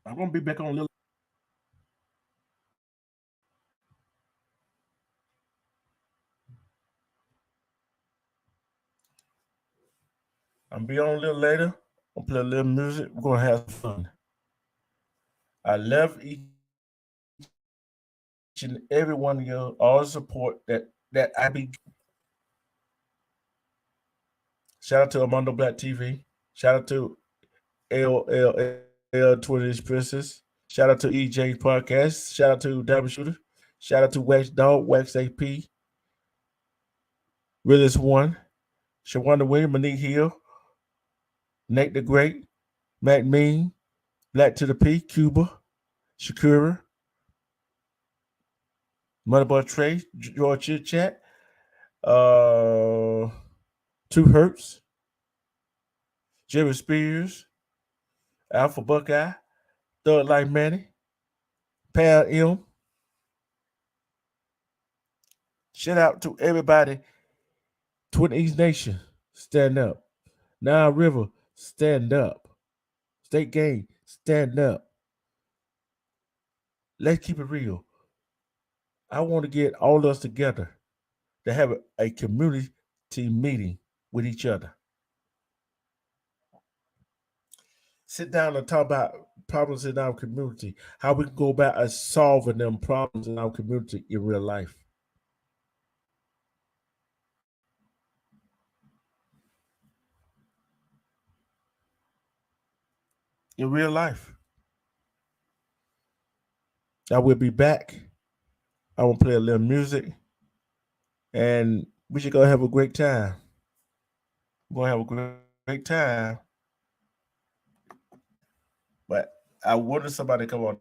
Speaker 2: I'm gonna be back on a little. I'm be on a little later. I'll play a little music. We're gonna have fun. I love each and every one of you, all the support that I be. Shout out to Armando Black TV. Shout out to LLL 20 Princess. Shout out to EJ Podcast. Shout out to Diamond Shooter. Shout out to Wax Dog, Wax AP, Realist One, Shawanda William, Monique Hill, Nate the Great, Matt Mean, Black to the P, Cuba, Shakira, Motherboy Trey, George Chit Chat, 2 Hertz, Jerry Spears, Alpha Buckeye, Thug Life Manny, Pal M. Shout out to everybody. Twin East Nation, stand up. Nile River, stand up. State Gang, stand up. Let's keep it real. I want to get all of us together to have a community meeting with each other. Sit down and talk about problems in our community, how we can go about solving them problems in our community in real life. In real life. I will be back. I will play a little music, and we should go have a great time. We're going to have a great time. But I wanted somebody to come on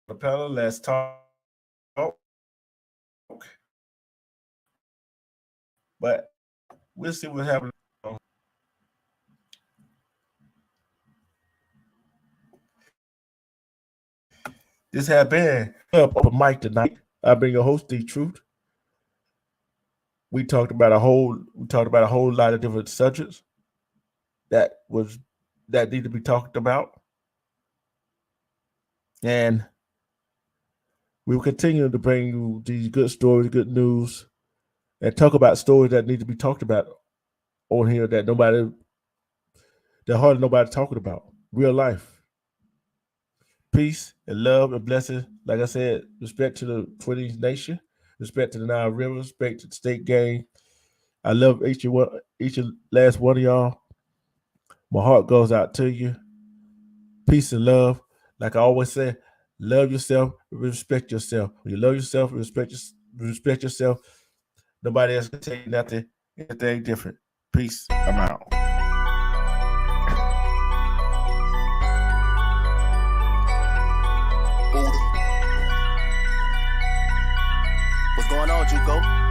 Speaker 2: the panel. Let's talk. But we'll see what happens. This has been Open Mic tonight. I've been your host, D Truth. We talked about a whole lot of different subjects that need to be talked about. And we will continue to bring you these good stories, good news, and talk about stories that need to be talked about on here that hardly nobody talking about. Real life. Peace and love and blessings. Like I said, respect to the Twin East Nation, respect to the Nile River, respect to the State Gang. I love each and last one of y'all. My heart goes out to you. Peace and love. Like I always say, love yourself, respect yourself. When you love yourself, respect yourself, nobody else can tell you nothing, anything different. Peace. I'm out.
Speaker 8: What's going on, Juco?